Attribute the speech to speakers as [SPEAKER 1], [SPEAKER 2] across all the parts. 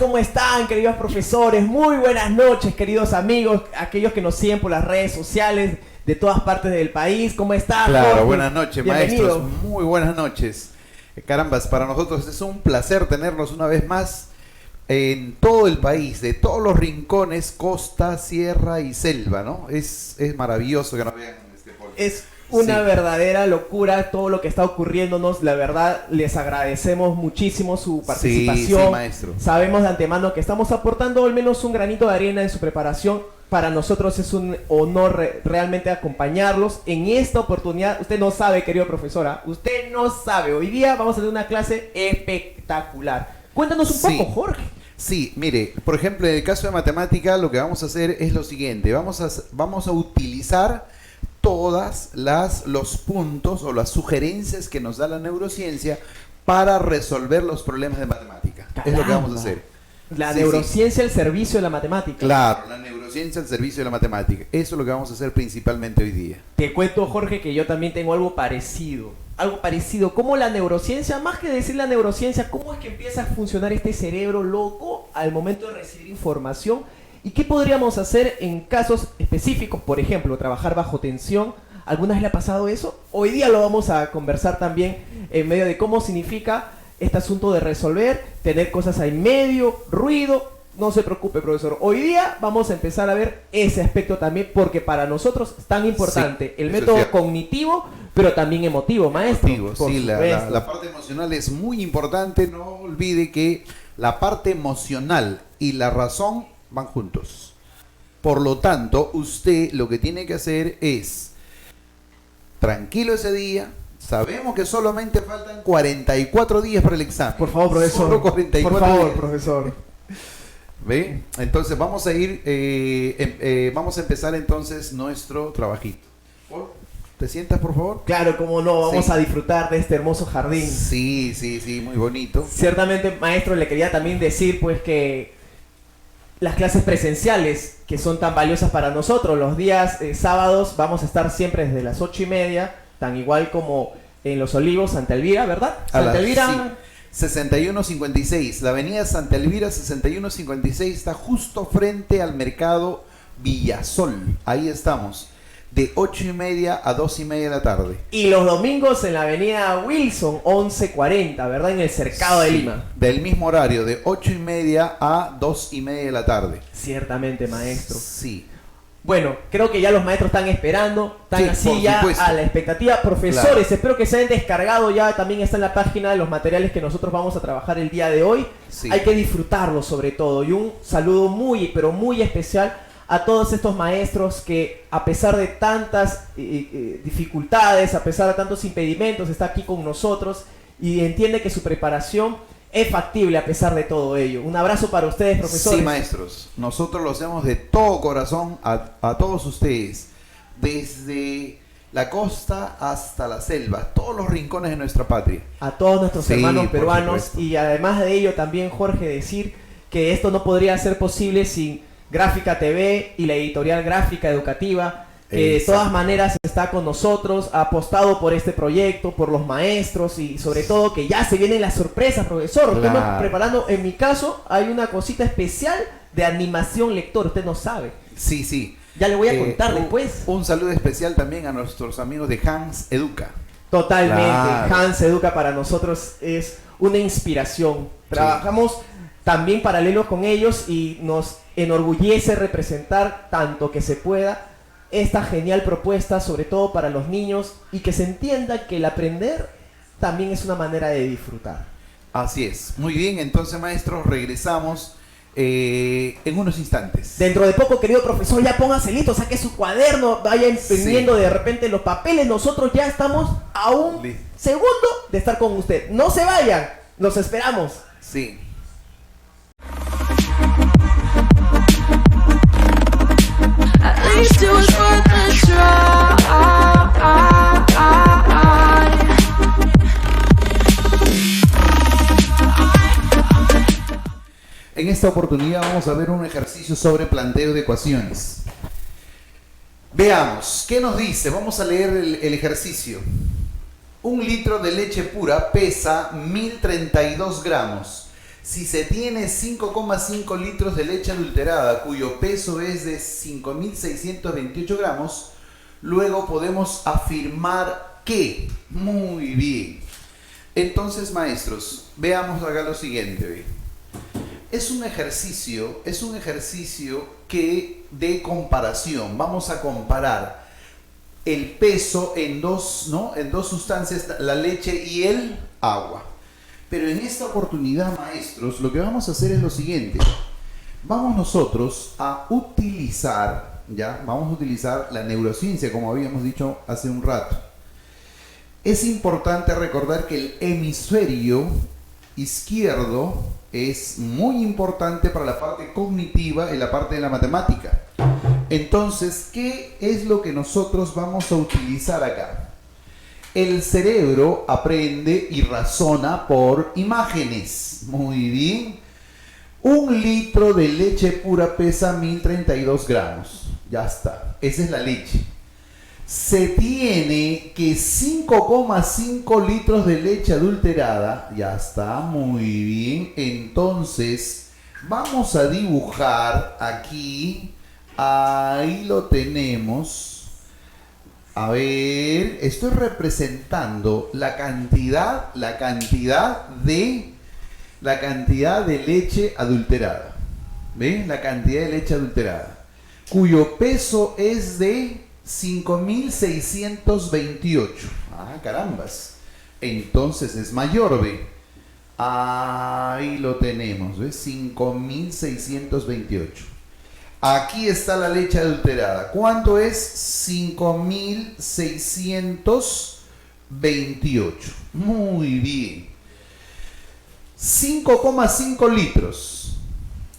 [SPEAKER 1] ¿cómo están, queridos profesores? Muy buenas noches, queridos amigos, aquellos que nos siguen por las redes sociales de todas partes del país. ¿Cómo están?
[SPEAKER 2] Claro,
[SPEAKER 1] Jorge?
[SPEAKER 2] buenas noches,
[SPEAKER 1] Bienvenido.
[SPEAKER 2] maestros. Muy buenas noches. Carambas, para nosotros es un placer tenernos una vez más en todo el país, de todos los rincones, costa, sierra y selva, ¿no? Es maravilloso que nos vean en este podcast.
[SPEAKER 1] Es una verdadera locura todo lo que está ocurriéndonos. La verdad, les agradecemos muchísimo su participación.
[SPEAKER 2] Sí, maestro.
[SPEAKER 1] Sabemos de antemano que estamos aportando al menos un granito de arena en su preparación. Para nosotros es un honor realmente acompañarlos en esta oportunidad. Usted no sabe, querido profesora, usted no sabe. Hoy día vamos a tener una clase espectacular. Cuéntanos un poco, Jorge.
[SPEAKER 2] Sí, mire, por ejemplo, en el caso de matemática, lo que vamos a hacer es lo siguiente. Vamos a utilizar todas los puntos o las sugerencias que nos da la neurociencia para resolver los problemas de matemática.
[SPEAKER 1] Caramba.
[SPEAKER 2] Es lo que vamos a hacer.
[SPEAKER 1] La neurociencia al servicio de la matemática.
[SPEAKER 2] Claro, la neurociencia al servicio de la matemática. Eso es lo que vamos a hacer principalmente hoy día.
[SPEAKER 1] Te cuento, Jorge, que yo también tengo algo parecido. Algo parecido. Como la neurociencia, más que decir la neurociencia, ¿cómo es que empieza a funcionar este cerebro loco al momento de recibir información? ¿Y qué podríamos hacer en casos específicos? Por ejemplo, trabajar bajo tensión. ¿Alguna vez le ha pasado eso? Hoy día lo vamos a conversar también en medio de cómo significa este asunto de resolver, tener cosas ahí medio, ruido. No se preocupe, profesor. Hoy día vamos a empezar a ver ese aspecto también, porque para nosotros es tan importante el método cognitivo, pero también emotivo, maestro.
[SPEAKER 2] Sí, la parte emocional es muy importante. No olvide que la parte emocional y la razón van juntos. Por lo tanto, usted lo que tiene que hacer es tranquilo ese día. Sabemos que solamente faltan 44 días para el examen.
[SPEAKER 1] Por favor, profesor.
[SPEAKER 2] Solo 44
[SPEAKER 1] por favor,
[SPEAKER 2] días.
[SPEAKER 1] profesor.
[SPEAKER 2] ¿Ve? Entonces vamos a ir, vamos a empezar entonces nuestro trabajito. ¿Te sientas, por favor?
[SPEAKER 1] Claro, como no, vamos a disfrutar de este hermoso jardín.
[SPEAKER 2] Sí, muy bonito.
[SPEAKER 1] Ciertamente, maestro, le quería también decir pues que las clases presenciales, que son tan valiosas para nosotros, los días sábados vamos a estar siempre desde las 8:30, tan igual como en Los Olivos, Santa Elvira, ¿verdad? Santa Elvira.
[SPEAKER 2] Sí. 6156, la avenida Santa Elvira 6156 está justo frente al mercado Villasol. Ahí estamos, de 8:30 a 2:30 de la tarde.
[SPEAKER 1] Y los domingos en la avenida Wilson 1140, ¿verdad? En el Cercado de Lima.
[SPEAKER 2] Del mismo horario, de 8:30 a 2:30 de la tarde.
[SPEAKER 1] Ciertamente, maestro.
[SPEAKER 2] Sí.
[SPEAKER 1] Bueno, creo que ya los maestros están esperando, están así ya
[SPEAKER 2] supuesto.
[SPEAKER 1] a la expectativa. Profesores, espero que se hayan descargado ya, también está en la página de los materiales que nosotros vamos a trabajar el día de hoy.
[SPEAKER 2] Sí.
[SPEAKER 1] Hay que disfrutarlo sobre todo. Y un saludo muy, pero muy especial a todos estos maestros que a pesar de tantas dificultades, a pesar de tantos impedimentos, está aquí con nosotros y entiende que su preparación es factible a pesar de todo ello. Un abrazo para ustedes, profesores.
[SPEAKER 2] Sí, maestros. Nosotros lo hacemos de todo corazón a todos ustedes. Desde la costa hasta la selva. Todos los rincones de nuestra patria.
[SPEAKER 1] A todos nuestros hermanos peruanos.
[SPEAKER 2] Supuesto.
[SPEAKER 1] Y además de ello también, Jorge, decir que esto no podría ser posible sin Gráfica TV y la editorial Gráfica Educativa, que de todas maneras está con nosotros, ha apostado por este proyecto, por los maestros y sobre todo que ya se vienen las sorpresas, profesor.
[SPEAKER 2] Claro.
[SPEAKER 1] Estamos preparando, en mi caso, hay una cosita especial de animación lector, usted no sabe.
[SPEAKER 2] Sí.
[SPEAKER 1] Ya le voy a contar después.
[SPEAKER 2] Un saludo especial también a nuestros amigos de Hans Educa.
[SPEAKER 1] Totalmente,
[SPEAKER 2] Claro.
[SPEAKER 1] Hans Educa para nosotros es una inspiración. Trabajamos también paralelo con ellos y nos enorgullece representar tanto que se pueda esta genial propuesta, sobre todo para los niños, y que se entienda que el aprender también es una manera de disfrutar.
[SPEAKER 2] Así es. Muy bien, entonces, maestros, regresamos en unos instantes.
[SPEAKER 1] Dentro de poco, querido profesor, ya póngase listo, saque su cuaderno, vaya imprimiendo de repente los papeles. Nosotros ya estamos a un segundo de estar con usted. No se vayan, los esperamos.
[SPEAKER 2] Sí.
[SPEAKER 3] At least it was worth a try.
[SPEAKER 2] En esta oportunidad vamos a ver un ejercicio sobre planteo de ecuaciones. Veamos, ¿qué nos dice? Vamos a leer el ejercicio. 1 litro de leche pura pesa 1032 gramos. Si se tiene 5,5 litros de leche adulterada, cuyo peso es de 5.628 gramos, luego podemos afirmar que, muy bien. Entonces, maestros, veamos acá lo siguiente. ¿Ve? Es un ejercicio que de comparación. Vamos a comparar el peso en dos, ¿no? En dos sustancias, la leche y el agua. Pero en esta oportunidad, maestros, lo que vamos a hacer es lo siguiente. Vamos nosotros a utilizar, ¿ya? Vamos a utilizar la neurociencia, como habíamos dicho hace un rato. Es importante recordar que el hemisferio izquierdo es muy importante para la parte cognitiva y la parte de la matemática. Entonces, ¿qué es lo que nosotros vamos a utilizar acá? El cerebro aprende y razona por imágenes. Muy bien. 1 litro de leche pura pesa 1032 gramos. Ya está. Esa es la leche. Se tiene que 5,5 litros de leche adulterada. Ya está. Muy bien. Entonces, vamos a dibujar aquí. Ahí lo tenemos. A ver, estoy representando la cantidad de leche adulterada. ¿Ven? La cantidad de leche adulterada. Cuyo peso es de 5.628. Ah, carambas. Entonces es mayor, ¿ve? Ahí lo tenemos, ¿ves? 5.628. Aquí está la leche adulterada. ¿Cuánto es? 5.628. Muy bien. 5,5 litros.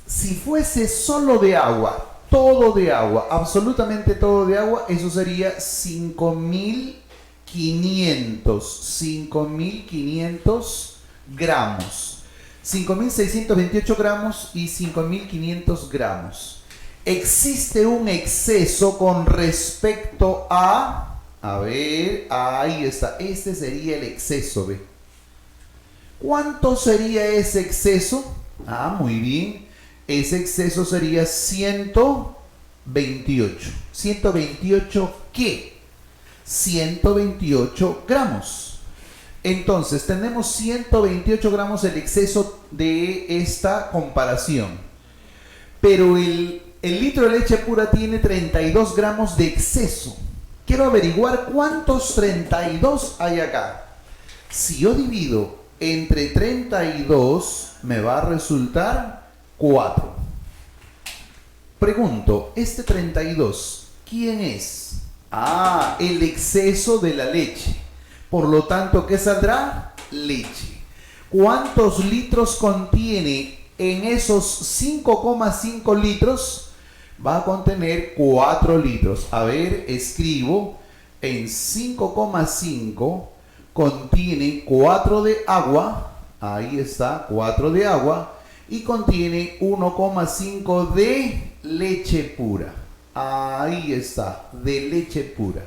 [SPEAKER 2] Si fuese solo de agua, todo de agua, absolutamente todo de agua, eso sería 5.500 gramos. 5.628 gramos y 5.500 gramos. Existe un exceso con respecto a ver, ahí está, este sería el exceso, ¿ve? ¿Cuánto sería ese exceso? Ah, muy bien, ese exceso sería 128. ¿128 qué? 128 gramos. Entonces, tenemos 128 gramos el exceso de esta comparación. Pero el litro de leche pura tiene 32 gramos de exceso. Quiero averiguar cuántos 32 hay acá. Si yo divido entre 32, me va a resultar 4. Pregunto, ¿este 32 quién es? Ah, el exceso de la leche. Por lo tanto, ¿qué saldrá? Leche. ¿Cuántos litros contiene en esos 5,5 litros? Va a contener 4 litros. A ver, escribo. En 5,5 contiene 4 de agua. Ahí está, 4 de agua. Y contiene 1,5 de leche pura. Ahí está, de leche pura.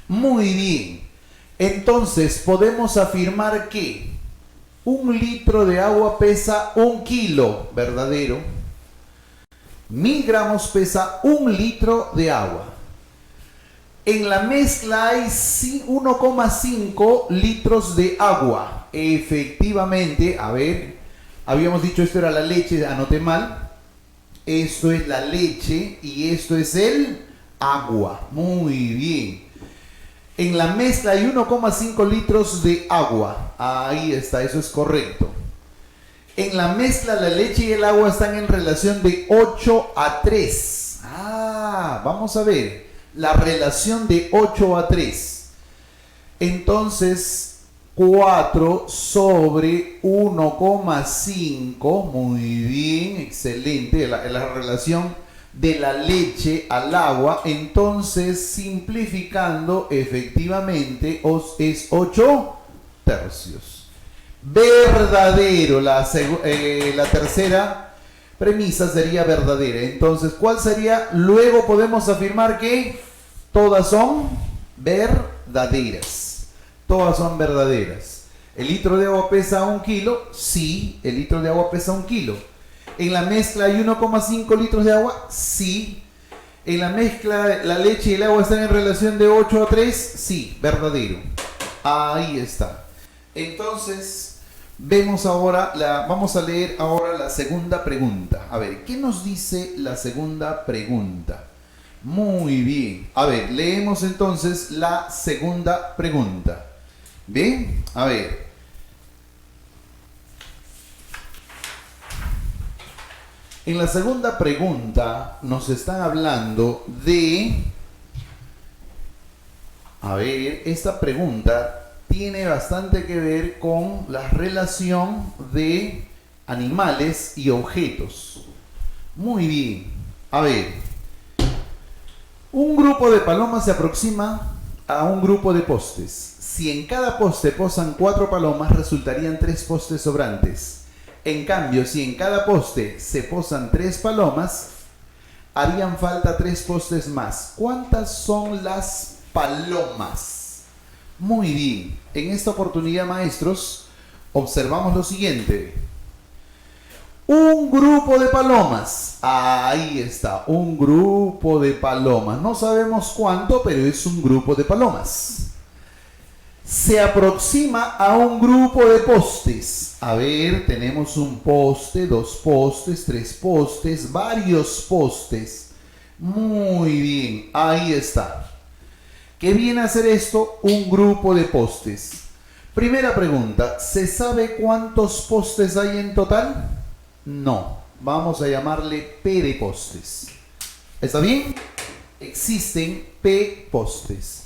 [SPEAKER 2] Muy bien. Entonces, podemos afirmar que 1 litro de agua pesa 1 kilo, ¿verdadero? 1000 gramos pesa 1 litro de agua. En la mezcla hay 1,5 litros de agua. Efectivamente, a ver, habíamos dicho esto era la leche, anoté mal. Esto es la leche y esto es el agua. Muy bien. En la mezcla hay 1,5 litros de agua. Ahí está, eso es correcto. En la mezcla la leche y el agua están en relación de 8:3. Ah, vamos a ver. La relación de 8:3. Entonces, 4 sobre 1,5. Muy bien, excelente. La relación de la leche al agua. Entonces, simplificando, efectivamente, es 8 tercios. Verdadero. La tercera premisa sería verdadera. Entonces, ¿cuál sería? Luego podemos afirmar que todas son verdaderas. Todas son verdaderas. ¿El litro de agua pesa 1 kilo? Sí, el litro de agua pesa 1 kilo. ¿En la mezcla hay 1,5 litros de agua? Sí. ¿En la mezcla la leche y el agua están en relación de 8 a 3? Sí, verdadero. Ahí está. Entonces, vamos a leer ahora la segunda pregunta. A ver, ¿qué nos dice la segunda pregunta? Muy bien. A ver, leemos entonces la segunda pregunta. Bien, a ver. En la segunda pregunta nos están hablando de... A ver, esta pregunta tiene bastante que ver con la relación de animales y objetos. Muy bien. A ver. Un grupo de palomas se aproxima a un grupo de postes. Si en cada poste posan 4 palomas, resultarían 3 postes sobrantes. En cambio, si en cada poste se posan 3 palomas, harían falta 3 postes más. ¿Cuántas son las palomas? Muy bien. En esta oportunidad, maestros, observamos lo siguiente. Un grupo de palomas. Ahí está, un grupo de palomas. No sabemos cuánto, pero es un grupo de palomas. Se aproxima a un grupo de postes. A ver, tenemos un poste, 2 postes, 3 postes, varios postes. Muy bien, ahí está. ¿Qué viene a hacer esto? Un grupo de postes. Primera pregunta, ¿se sabe cuántos postes hay en total? No, vamos a llamarle P de postes. ¿Está bien? Existen P postes.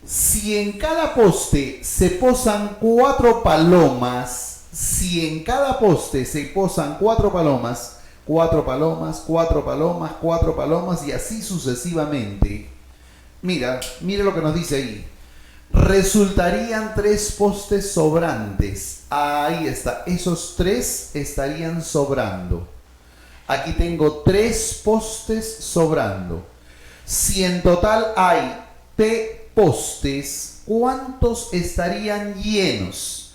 [SPEAKER 2] Si en cada poste se posan 4 palomas, si en cada poste se posan 4 palomas, 4 palomas, 4 palomas, 4 palomas y así sucesivamente. Mira lo que nos dice ahí. Resultarían 3 postes sobrantes. Ahí está, esos 3 estarían sobrando. Aquí tengo 3 postes sobrando. Si en total hay P postes, ¿cuántos estarían llenos?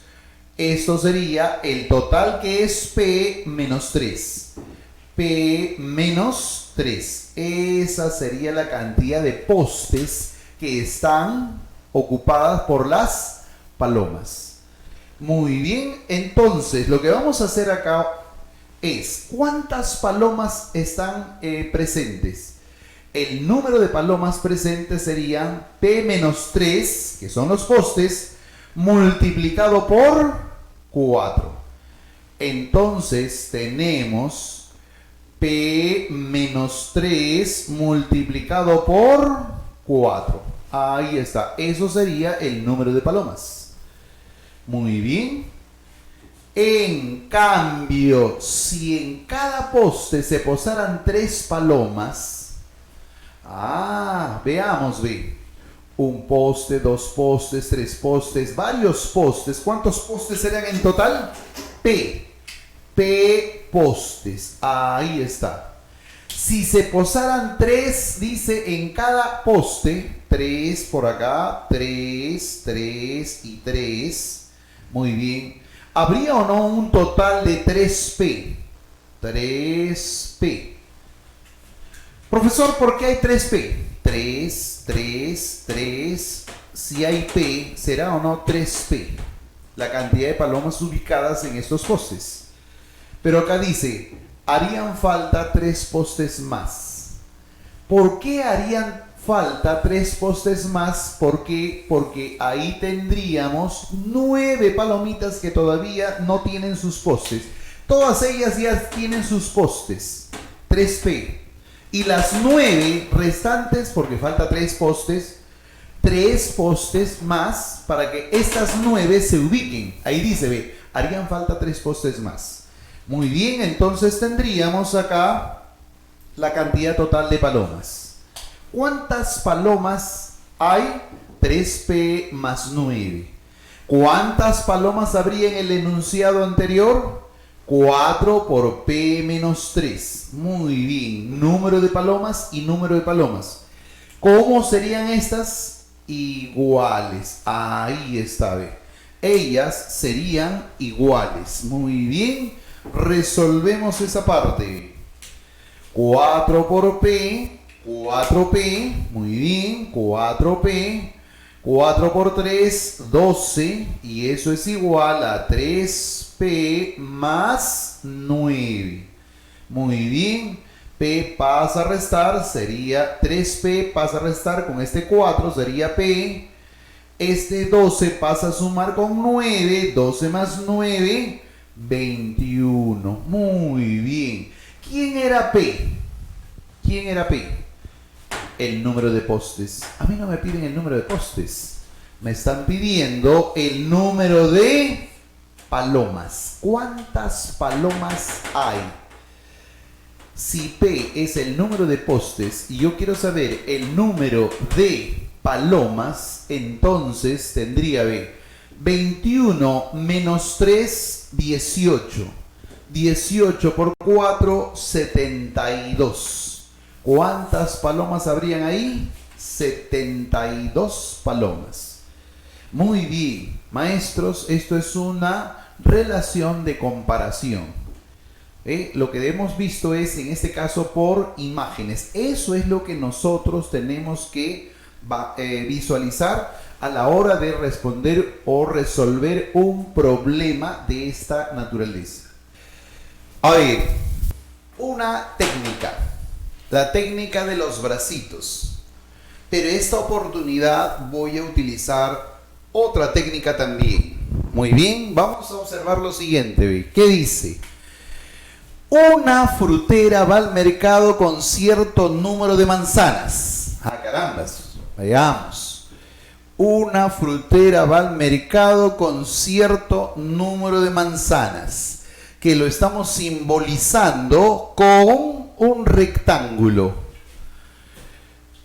[SPEAKER 2] Esto sería el total, que es P menos 3. P menos 3. Esa sería la cantidad de postes que están ocupadas por las palomas. Muy bien, entonces lo que vamos a hacer acá es, ¿cuántas palomas están presentes? El número de palomas presentes serían P menos 3, que son los postes, multiplicado por 4. Entonces tenemos P menos 3 multiplicado por 4. Ahí está, eso sería el número de palomas. Muy bien. En cambio, si en cada poste se posaran 3 palomas, veamos, ve. Un poste, 2 postes, 3 postes, varios postes. ¿Cuántos postes serían en total? P postes. Ahí está. Si se posaran 3, dice, en cada poste, 3 por acá, 3, 3 y 3. Muy bien. ¿Habría o no un total de 3P? 3P. Profesor, ¿por qué hay 3P? 3, 3, 3. Si hay P, ¿será o no 3P? La cantidad de palomas ubicadas en estos postes. Pero acá dice, harían falta 3 postes más. ¿Por qué harían falta 3 postes más? ¿Por qué? Porque ahí tendríamos 9 palomitas que todavía no tienen sus postes. Todas ellas ya tienen sus postes. 3P. Y las 9 restantes, porque falta 3 postes, 3 postes más para que estas 9 se ubiquen. Ahí dice, ve, harían falta 3 postes más. Muy bien, entonces tendríamos acá la cantidad total de palomas. ¿Cuántas palomas hay? 3P más 9. ¿Cuántas palomas habría en el enunciado anterior? 4 por P menos 3. Muy bien. Número de palomas y número de palomas. ¿Cómo serían estas? Iguales. Ahí está, ve. ellas serían iguales. Muy bien, resolvemos esa parte. 4 por P, 4P, muy bien, 4P, 4 por 3, 12, y eso es igual a 3P más 9. Muy bien, P pasa a restar, sería 3P, pasa a restar con este 4, sería P. Este 12 pasa a sumar con 9, 12 más 9, 21. Muy bien. ¿Quién era P? ¿Quién era P? El número de postes. A mí no me piden el número de postes. Me están pidiendo el número de palomas. ¿Cuántas palomas hay? Si P es el número de postes y yo quiero saber el número de palomas, entonces tendría 21 menos 3, 18. 18 por 4, 72. ¿Cuántas palomas habrían ahí? 72 palomas. Muy bien, maestros, esto es una relación de comparación. Lo que hemos visto es, en este caso, por imágenes. Eso es lo que nosotros tenemos que visualizar a la hora de responder o resolver un problema de esta naturaleza. A ver, una técnica, la técnica de los bracitos, pero esta oportunidad voy a utilizar otra técnica también. Muy bien, vamos a observar lo siguiente. ¿Qué dice? Una frutera va al mercado con cierto número de manzanas. Ah, carambas, veamos. Una frutera va al mercado con cierto número de manzanas, que lo estamos simbolizando con un rectángulo.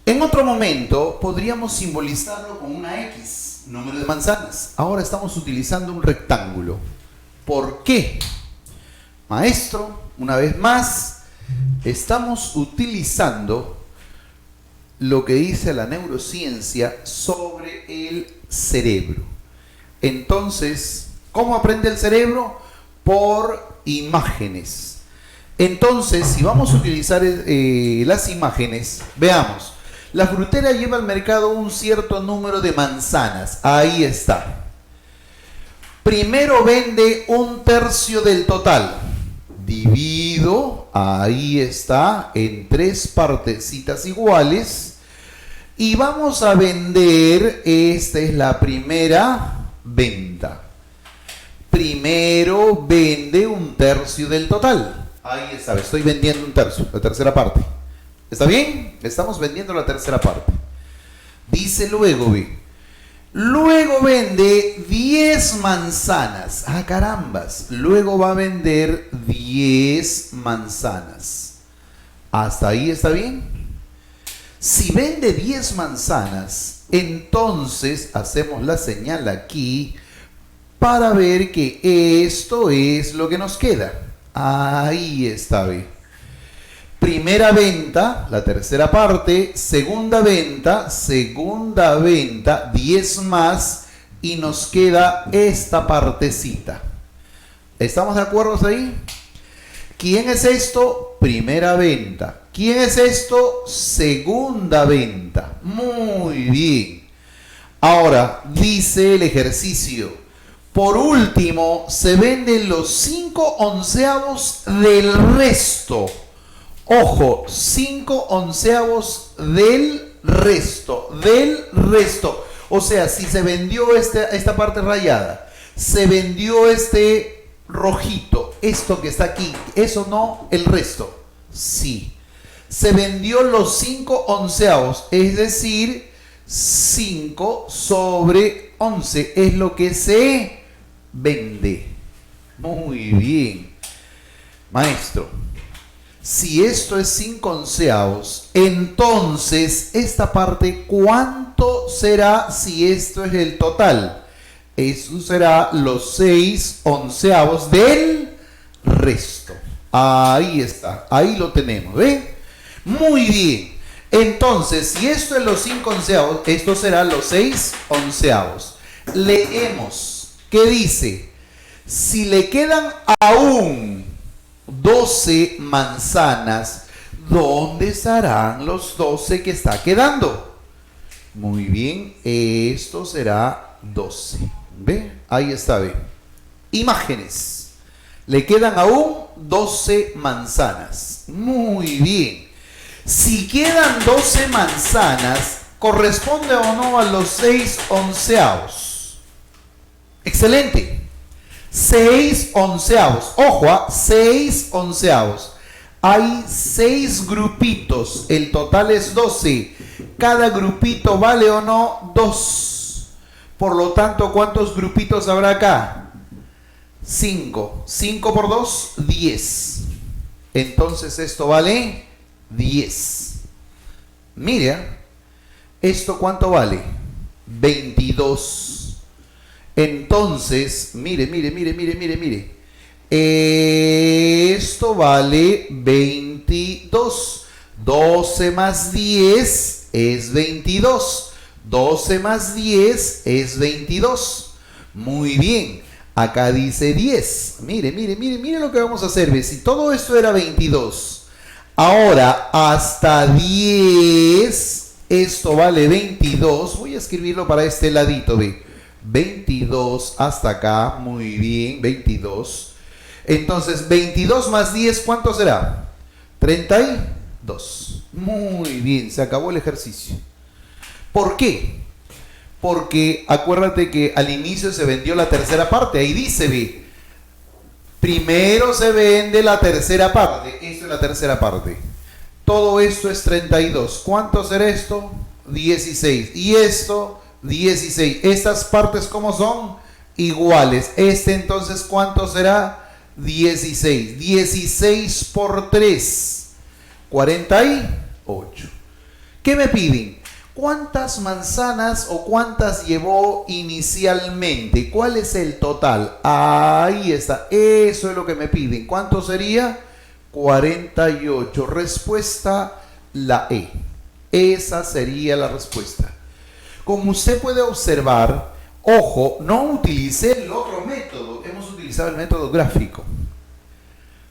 [SPEAKER 2] En otro momento podríamos simbolizarlo con una X, número de manzanas. Ahora estamos utilizando un rectángulo. ¿Por qué? Maestro, una vez más, estamos utilizando lo que dice la neurociencia sobre el cerebro. Entonces, ¿cómo aprende el cerebro? Por imágenes. Entonces, si vamos a utilizar las imágenes, veamos. La frutera lleva al mercado un cierto número de manzanas. Ahí está. Primero vende 1/3 del total. Divido, ahí está, en 3 partecitas iguales. Y vamos a vender, esta es la primera venta. Primero vende 1/3 del total. Ahí está, estoy vendiendo 1/3, la tercera parte. ¿Está bien? Estamos vendiendo la tercera parte. Dice luego, luego vende 10 manzanas. Ah, carambas. Luego va a vender 10 manzanas. ¿Hasta ahí está bien? Si vende 10 manzanas, entonces hacemos la señal aquí para ver que esto es lo que nos queda. Ahí está, Primera venta, la tercera parte, segunda venta, 10 más, y nos queda esta partecita. ¿Estamos de acuerdo ahí? ¿Quién es esto? Primera venta. ¿Quién es esto? Segunda venta. Muy bien. Ahora, dice el ejercicio. Por último, se venden los 5/11 del resto. Ojo, 5/11 del resto. O sea, si se vendió esta parte rayada, se vendió este rojito, esto que está aquí, eso no, el resto, sí. Se vendió los 5/11, es decir, 5/11 es lo que se vende. Muy bien. Maestro, si esto es 5/11, entonces esta parte, ¿cuánto será si esto es el total? Eso será los 6/11 del resto. Ahí está, ahí lo tenemos, ¿ven? Muy bien. Entonces, si esto es los 5/11, esto será los 6/11. Leemos ¿Qué dice? Si le quedan aún 12 manzanas, ¿dónde estarán los 12 que está quedando? Muy bien, esto será 12. ¿Ve? Ahí está, ve. Imágenes. Le quedan aún 12 manzanas. Muy bien. Si quedan 12 manzanas, ¿corresponde o no a los 6 onceavos? Excelente. 6 onceavos. Ojo, 6 onceavos. Hay 6 grupitos. El total es 12. Cada grupito vale o no 2. Por lo tanto, ¿cuántos grupitos habrá acá? 5. 5 por 2, 10. Entonces esto vale 10. Mira, ¿esto cuánto vale? 22. Entonces, mire. Esto vale 22. 12 más 10 es 22. 12 más 10 es 22. Muy bien. Acá dice 10. Mire lo que vamos a hacer. ¿Ve? Si todo esto era 22. Ahora, hasta 10, esto vale 22. Voy a escribirlo para este ladito, ¿ve? 22 hasta acá. Muy bien, 22. Entonces, 22 más 10, ¿cuánto será? 32. Muy bien, se acabó el ejercicio. ¿Por qué? Porque acuérdate que al inicio se vendió la tercera parte. Ahí dice, ve, primero se vende la tercera parte. Esto es la tercera parte. Todo esto es 32. ¿Cuánto será esto? 16. Y esto, 16. Estas partes, ¿cómo son? Iguales. Este entonces, ¿cuánto será? 16. 16 por 3. 48. ¿Qué me piden? ¿Cuántas manzanas o cuántas llevó inicialmente? ¿Cuál es el total? Ahí está. Eso es lo que me piden. ¿Cuánto sería? 48. Respuesta la E. Esa sería la respuesta. Como usted puede observar, ojo, no utilicé el otro método. Hemos utilizado el método gráfico.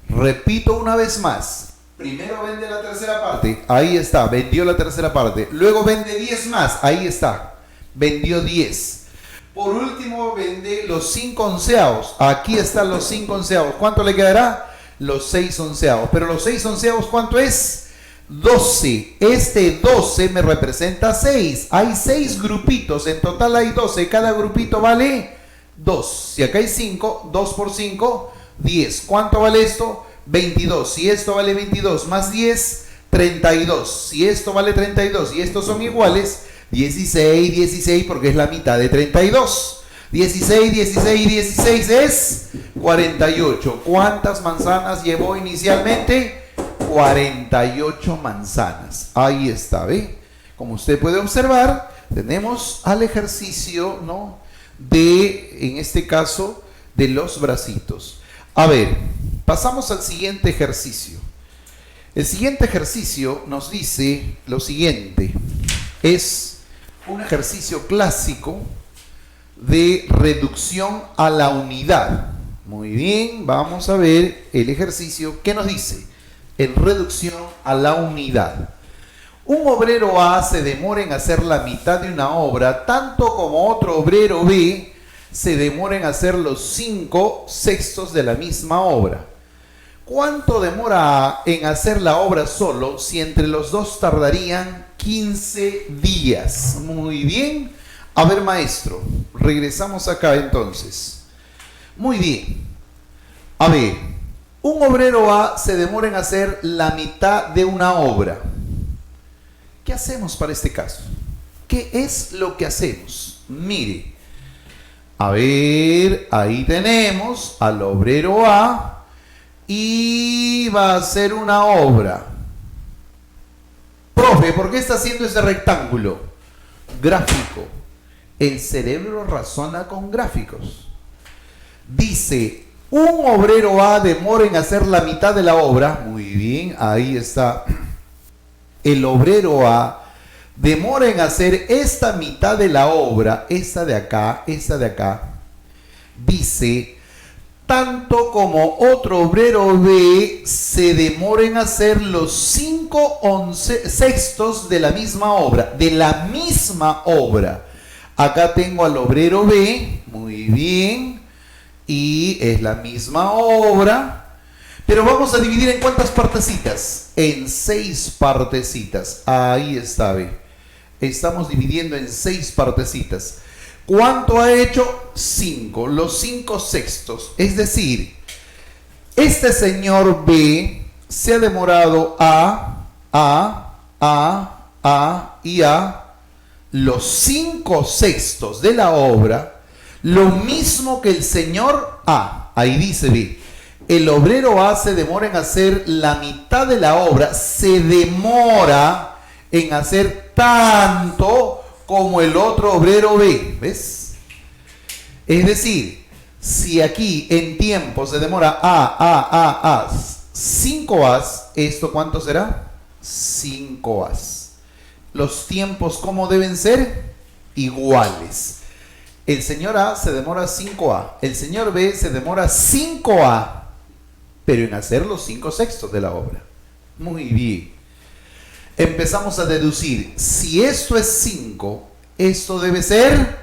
[SPEAKER 2] Repito una vez más. Primero vende la tercera parte, ahí está, vendió la tercera parte. Luego vende 10 más, ahí está, vendió 10. Por último vende los 5 onceavos, aquí están los 5 onceavos. ¿Cuánto le quedará? Los 6 onceavos. Pero los 6 onceavos, ¿cuánto es? 12. Este 12 me representa 6. Hay 6 grupitos, en total hay 12. Cada grupito vale 2. Si acá hay 5, 2 por 5, 10. ¿Cuánto vale esto? 22. Si esto vale 22 más 10, 32. Si esto vale 32 y estos son iguales, 16, 16 porque es la mitad de 32. 16, 16, 16 es 48. ¿Cuántas manzanas llevó inicialmente? 48 manzanas. Ahí está, ¿ve? Como usted puede observar, tenemos al ejercicio, ¿no? En este caso, de los bracitos. A ver, pasamos al siguiente ejercicio. El siguiente ejercicio nos dice lo siguiente. Es un ejercicio clásico de reducción a la unidad. Muy bien, vamos a ver el ejercicio. ¿Qué nos dice? En reducción a la unidad. Un obrero A se demora en hacer la mitad de una obra, tanto como otro obrero B se demora en hacer los 5/6 de la misma obra. ¿Cuánto demora A en hacer la obra solo si entre los dos tardarían 15 días? Muy bien. A ver, maestro, regresamos acá entonces. Muy bien. A ver, un obrero A se demora en hacer la mitad de una obra. ¿Qué hacemos para este caso? ¿Qué es lo que hacemos? Mire. A ver, ahí tenemos al obrero A y va a hacer una obra. Profe, ¿por qué está haciendo ese rectángulo? Gráfico. El cerebro razona con gráficos. Dice, un obrero A demora en hacer la mitad de la obra. Muy bien, ahí está. El obrero A demora en hacer esta mitad de la obra, esta de acá, dice, tanto como otro obrero B se demora en hacer los 5/11 de la misma obra, Acá tengo al obrero B, muy bien, y es la misma obra, pero vamos a dividir en ¿cuántas partecitas? En 6 partecitas, ahí está, B. Estamos dividiendo en 6 partecitas. ¿Cuánto ha hecho? 5, los 5/6. Es decir, este señor B se ha demorado los 5/6 de la obra, lo mismo que el señor A. Ahí dice B. El obrero A se demora en hacer la mitad de la obra, se demora en hacer tanto como el otro obrero B, ¿ves? Es decir, si aquí en tiempo se demora 5 As, ¿esto cuánto será? 5 As. Los tiempos, ¿cómo deben ser? Iguales. El señor A se demora 5A, el señor B se demora 5A, pero en hacer los 5/6 de la obra. Muy bien. Empezamos a deducir, si esto es 5, esto debe ser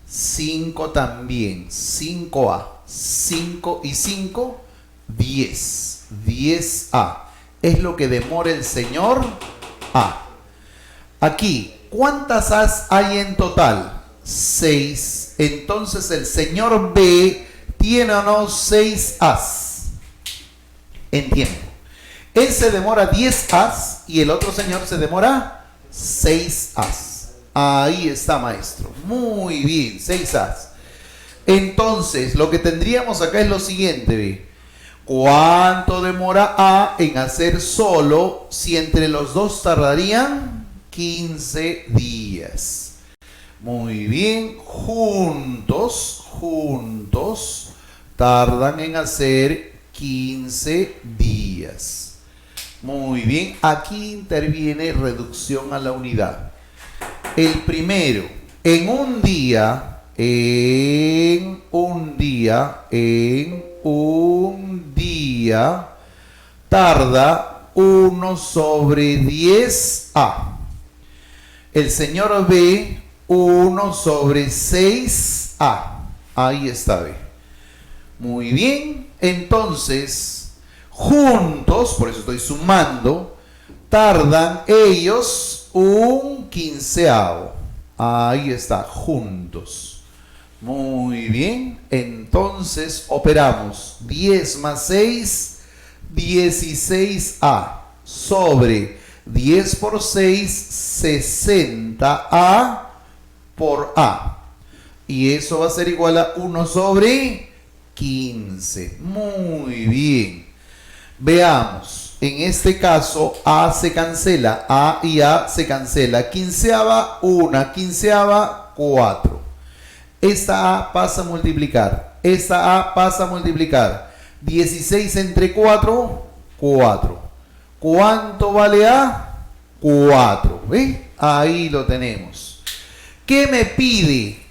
[SPEAKER 2] 5 también, 5A, 5 y 5, 10, 10A, es lo que demora el señor A. Aquí, ¿cuántas As hay en total? 6, entonces el señor B tiene o no 6 As en tiempo. Él se demora 10 As y el otro señor se demora 6 As. Ahí está, maestro. Muy bien, 6 As. Entonces, lo que tendríamos acá es lo siguiente, ¿ve? ¿Cuánto demora A en hacer solo si entre los dos tardarían 15 días? Muy bien, juntos tardan en hacer 15 días. Muy bien, aquí interviene reducción a la unidad. El primero, en un día, tarda 1/10A. El señor B, 1/6A. Ahí está, B. Muy bien, entonces, juntos, por eso estoy sumando, tardan ellos un 15avo. Ahí está, juntos. Muy bien, entonces operamos 10 más 6, 16A, sobre 10 por 6, 60A por A. Y eso va a ser igual a 1/15. Muy bien. Veamos, en este caso A se cancela, A y A se cancela. Quinceava, 1, quinceava, 4. Esta A pasa a multiplicar, esta A pasa a multiplicar. 16 entre 4, 4. ¿Cuánto vale A? 4. ¿Ve? Ahí lo tenemos. ¿Qué me pide?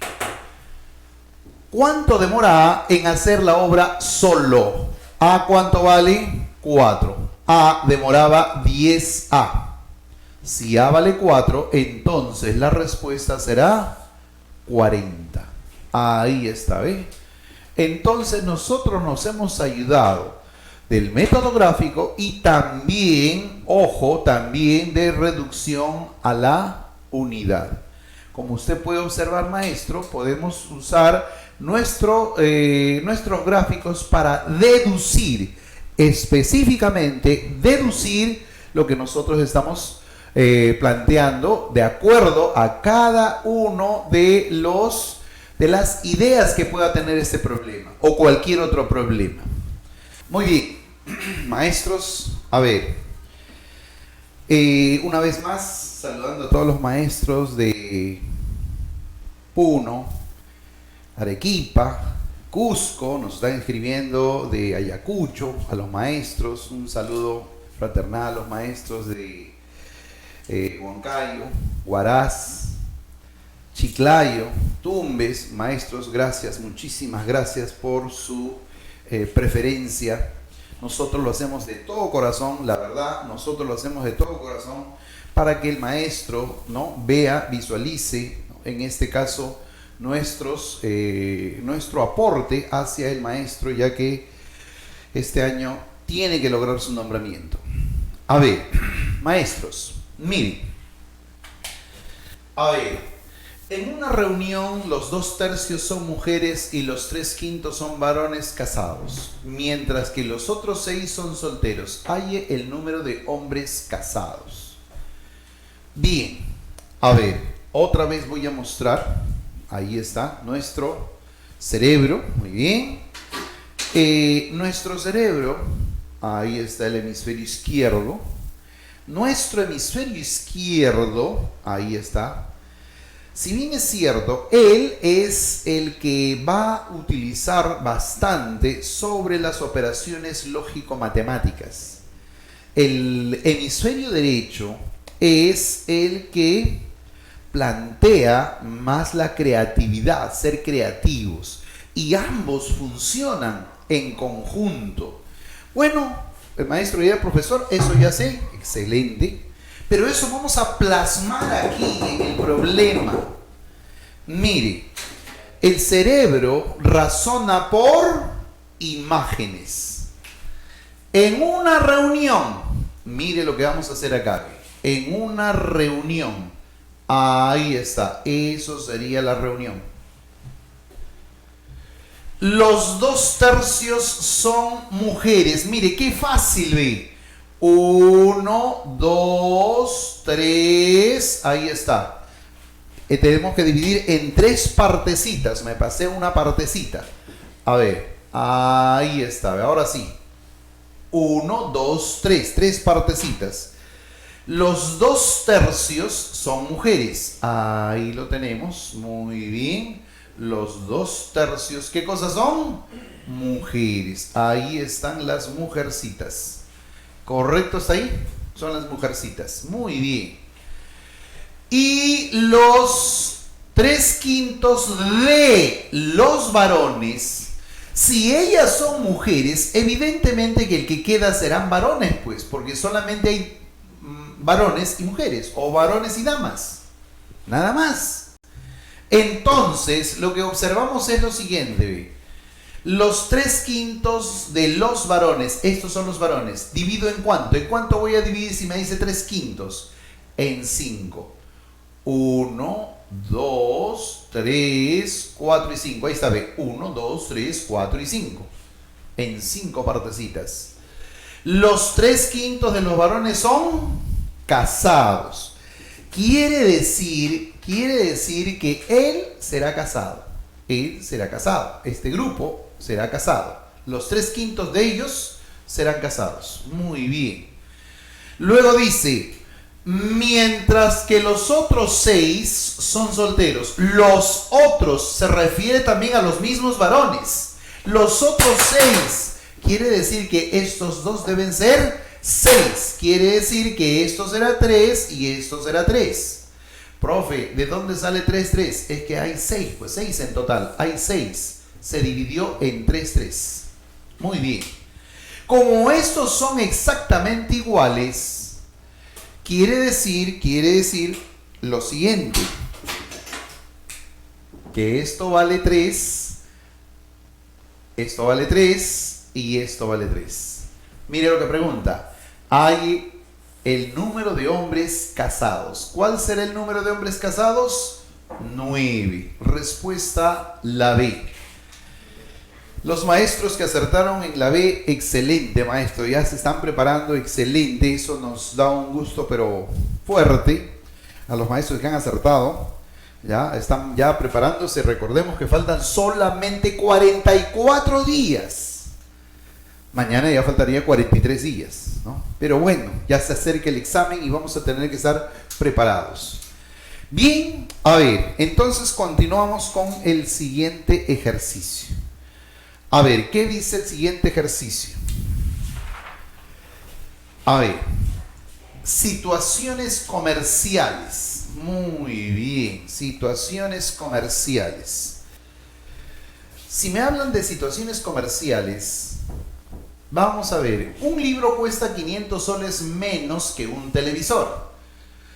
[SPEAKER 2] ¿Cuánto demora A en hacer la obra solo? ¿A cuánto vale? 4. A demoraba 10A. Si A vale 4, entonces la respuesta será 40. Ahí está, ¿ve? Entonces nosotros nos hemos ayudado del método gráfico y también, ojo, también de reducción a la unidad. Como usted puede observar, maestro, podemos usar nuestros gráficos para deducir, específicamente deducir lo que nosotros estamos planteando de acuerdo a cada uno de las ideas que pueda tener este problema o cualquier otro problema. Muy bien, maestros, a ver, una vez más saludando a todos los maestros de Puno, Arequipa, Cusco, nos están escribiendo de Ayacucho, a los maestros, un saludo fraternal a los maestros de Huancayo, Huaraz, Chiclayo, Tumbes, maestros, gracias, muchísimas gracias por su preferencia. Nosotros lo hacemos de todo corazón, la verdad, nosotros lo hacemos de todo corazón para que el maestro, ¿no?, vea, visualice, ¿no?, en este caso, nuestro aporte hacia el maestro, ya que este año tiene que lograr su nombramiento. A ver, maestros, miren. A ver, en una reunión los 2/3 son mujeres y los 3/5 son varones casados, mientras que los otros 6 son solteros. Hay el número de hombres casados. Bien, a ver, otra vez voy a mostrar. Ahí está nuestro cerebro, muy bien. Nuestro cerebro, ahí está el hemisferio izquierdo. Nuestro hemisferio izquierdo, ahí está. Si bien es cierto, él es el que va a utilizar bastante sobre las operaciones lógico-matemáticas. El hemisferio derecho es el que plantea más la creatividad, ser creativos, y ambos funcionan en conjunto. Bueno, el maestro y el profesor, eso ya sé, excelente, pero eso vamos a plasmar aquí en el problema. Mire, el cerebro razona por imágenes. En una reunión, mire lo que vamos a hacer acá, en una reunión, ahí está, eso sería la reunión. Los 2/3 son mujeres. Mire, qué fácil, ve. 1, 2, 3, ahí está. Tenemos que dividir en 3 partecitas. Me pasé una partecita. A ver, ahí está. Ahora sí. 1, 2, 3. 3 partecitas. Los 2/3 son mujeres. Ahí lo tenemos. Muy bien. Los 2/3, ¿qué cosas son? Mujeres. Ahí están las mujercitas. ¿Correcto está ahí? Son las mujercitas. Muy bien. Y los 3/5 de los varones, si ellas son mujeres, evidentemente que el que queda serán varones, pues, porque solamente hay varones y mujeres, o varones y damas. Nada más. Entonces, lo que observamos es lo siguiente. Los 3/5 de los varones, estos son los varones, divido en cuánto. ¿En cuánto voy a dividir si me dice 3/5? En 5. 1, 2, 3, 4 y 5. Ahí está, ve. 1, 2, 3, 4 y 5. En 5 partecitas. Los 3/5 de los varones son casados. Quiere decir que él será casado. Él será casado. Este grupo será casado. Los 3/5 de ellos serán casados. Muy bien. Luego dice, mientras que los otros 6 son solteros. Los otros se refiere también a los mismos varones. Los otros 6 quiere decir que estos dos deben ser 6. Quiere decir que esto será 3 y esto será 3. Profe, ¿de dónde sale 3, 3? Es que hay 6, pues 6 en total. Hay 6. Se dividió en 3, 3. Muy bien. Como estos son exactamente iguales, quiere decir lo siguiente. Que esto vale 3, esto vale 3 y esto vale 3. Mire lo que pregunta. Hay el número de hombres casados. ¿Cuál será el número de hombres casados? 9. Respuesta la B. Los maestros que acertaron en la B, excelente maestro, ya se están preparando, excelente, eso nos da un gusto pero fuerte. A los maestros que han acertado, ya están ya preparándose. Recordemos que faltan solamente 44 días. Mañana ya faltaría 43 días, ¿no? Pero bueno, ya se acerca el examen y vamos a tener que estar preparados. Bien, a ver, entonces continuamos con el siguiente ejercicio. A ver, ¿qué dice el siguiente ejercicio? A ver, situaciones comerciales. Muy bien, situaciones comerciales. Si me hablan de situaciones comerciales, vamos a ver, un libro cuesta 500 soles menos que un televisor.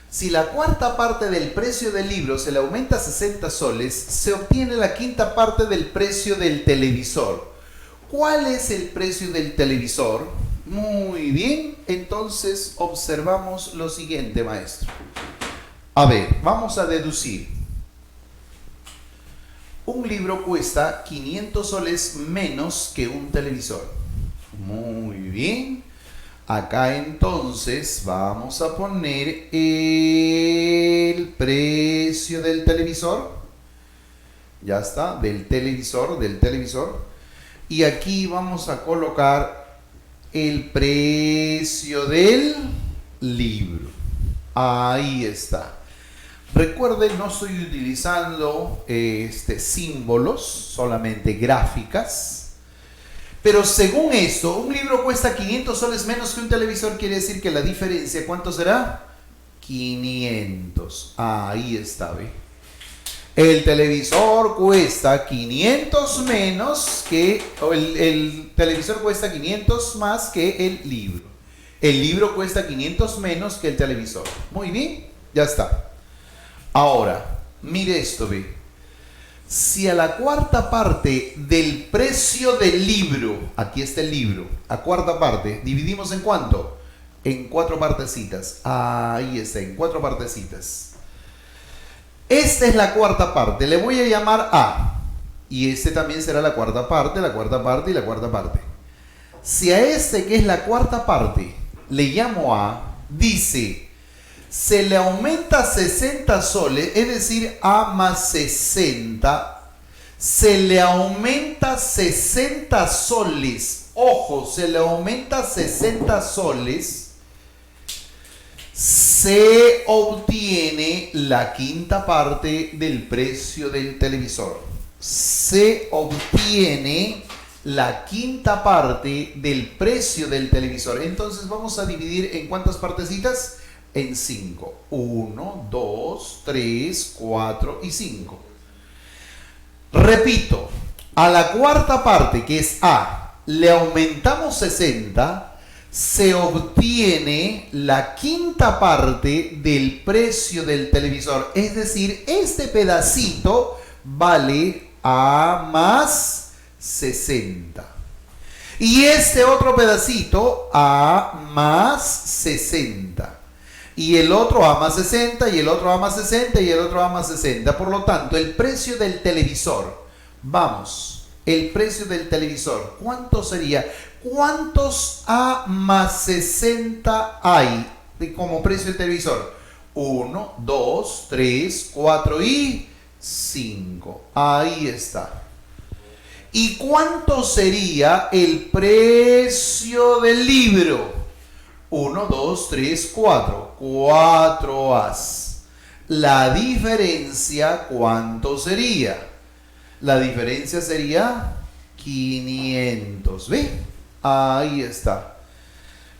[SPEAKER 2] Si la cuarta parte del precio del libro se le aumenta a 60 soles, se obtiene la quinta parte del precio del televisor. ¿Cuál es el precio del televisor? Muy bien, entonces observamos lo siguiente, maestro. A ver, vamos a deducir. Un libro cuesta 500 soles menos que un televisor. Muy bien. Acá entonces vamos a poner el precio del televisor. Ya está, del televisor. Y aquí vamos a colocar el precio del libro. Ahí está. Recuerden, no estoy utilizando símbolos, solamente gráficas. Pero según esto, un libro cuesta 500 soles menos que un televisor, quiere decir que la diferencia, ¿cuánto será? 500. Ahí está, ¿ve? El televisor cuesta 500 menos que, o el televisor cuesta 500 más que el libro. El libro cuesta 500 menos que el televisor. Muy bien, ya está. Ahora, mire esto, ve. Si a la cuarta parte del precio del libro, aquí está el libro, a cuarta parte, dividimos en ¿cuánto? En 4 partecitas. Ahí está, en 4 partecitas. Esta es la cuarta parte, le voy a llamar A. Y este también será la cuarta parte y la cuarta parte. Si a este, que es la cuarta parte, le llamo A, dice, se le aumenta 60 soles, es decir, A más 60, se le aumenta 60 soles, ojo, se le aumenta 60 soles, se obtiene la quinta parte del precio del televisor. Se obtiene la quinta parte del precio del televisor. Entonces vamos a dividir en ¿cuántas partecitas? En 5. 1, 2, 3, 4 y 5. Repito, a la cuarta parte, que es A, le aumentamos 60, se obtiene la quinta parte del precio del televisor. Es decir, este pedacito vale A más 60. Y este otro pedacito A más 60. Y el otro A más 60, y el otro A más 60, y el otro A más 60. Por lo tanto, el precio del televisor, vamos, el precio del televisor, ¿cuánto sería? ¿Cuántos A más 60 hay como precio del televisor? 1, 2, 3, 4 y 5. Ahí está. ¿Y cuánto sería el precio del libro? 1, 2, 3, 4. 4 As. La diferencia, ¿cuánto sería? La diferencia sería 500. ¿Ve? Ahí está.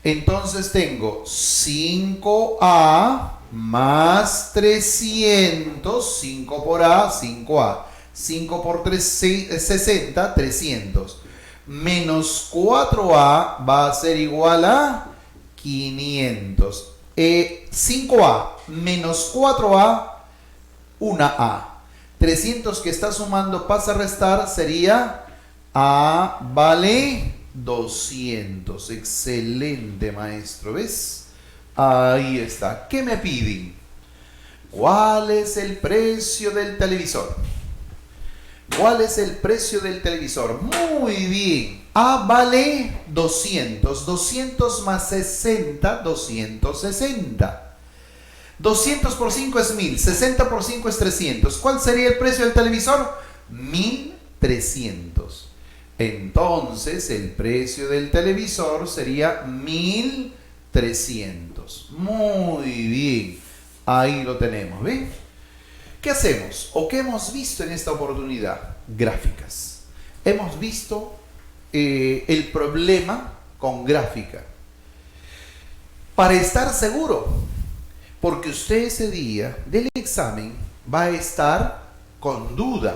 [SPEAKER 2] Entonces tengo 5A más 300. 5 por A, 5A. 5 por 3, 60, 300. Menos 4A va a ser igual a 500. 5A menos 4A, 1A. 300 que está sumando pasa a restar, sería A vale 200. Excelente, maestro. ¿Ves? Ahí está. ¿Qué me piden? ¿Cuál es el precio del televisor? ¿Cuál es el precio del televisor? Muy bien. A vale 200. 200 más 60, 260. 200 por 5 es 1000. 60 por 5 es 300. ¿Cuál sería el precio del televisor? 1300. Entonces, el precio del televisor sería 1300. Muy bien. Ahí lo tenemos, ¿ven? ¿Qué hacemos? ¿O qué hemos visto en esta oportunidad? Gráficas. Hemos visto el problema con gráfica. Para estar seguro, Porque usted ese día del examen va a estar con duda.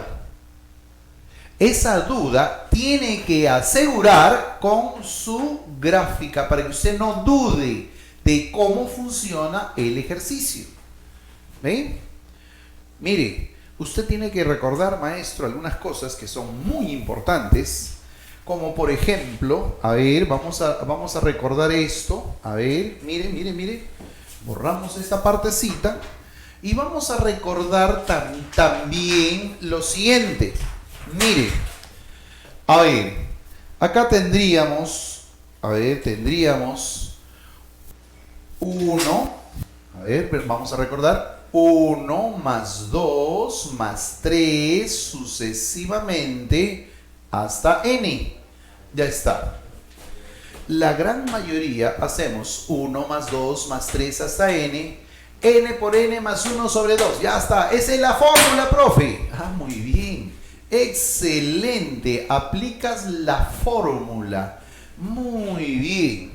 [SPEAKER 2] Esa duda tiene que asegurar con su gráfica para que usted no dude de cómo funciona el ejercicio. ¿Ven? Mire, usted tiene que recordar, maestro, algunas cosas que son muy importantes, como por ejemplo, a ver, vamos a recordar esto. A ver, mire, borramos esta partecita y vamos a recordar también lo siguiente. Mire, a ver, acá tendríamos 1, a ver, vamos a recordar, 1 más 2 más 3 sucesivamente hasta n. Ya está. La gran mayoría hacemos 1 más 2 más 3 hasta n, n por n más 1 sobre 2. Ya está. Esa es la fórmula, profe. Ah, muy bien. Excelente. Aplicas la fórmula. Muy bien.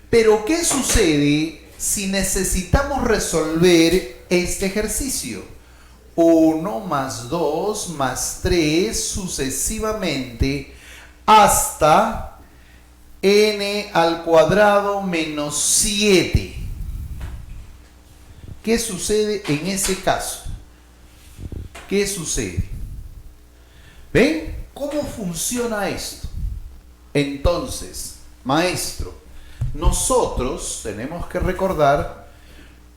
[SPEAKER 2] Pero, ¿qué sucede si necesitamos resolver este ejercicio? 1 más 2 más 3 sucesivamente hasta n al cuadrado menos 7. ¿Qué sucede en ese caso? ¿Qué sucede? ¿Ven? ¿Cómo funciona esto? Entonces, maestro, nosotros tenemos que recordar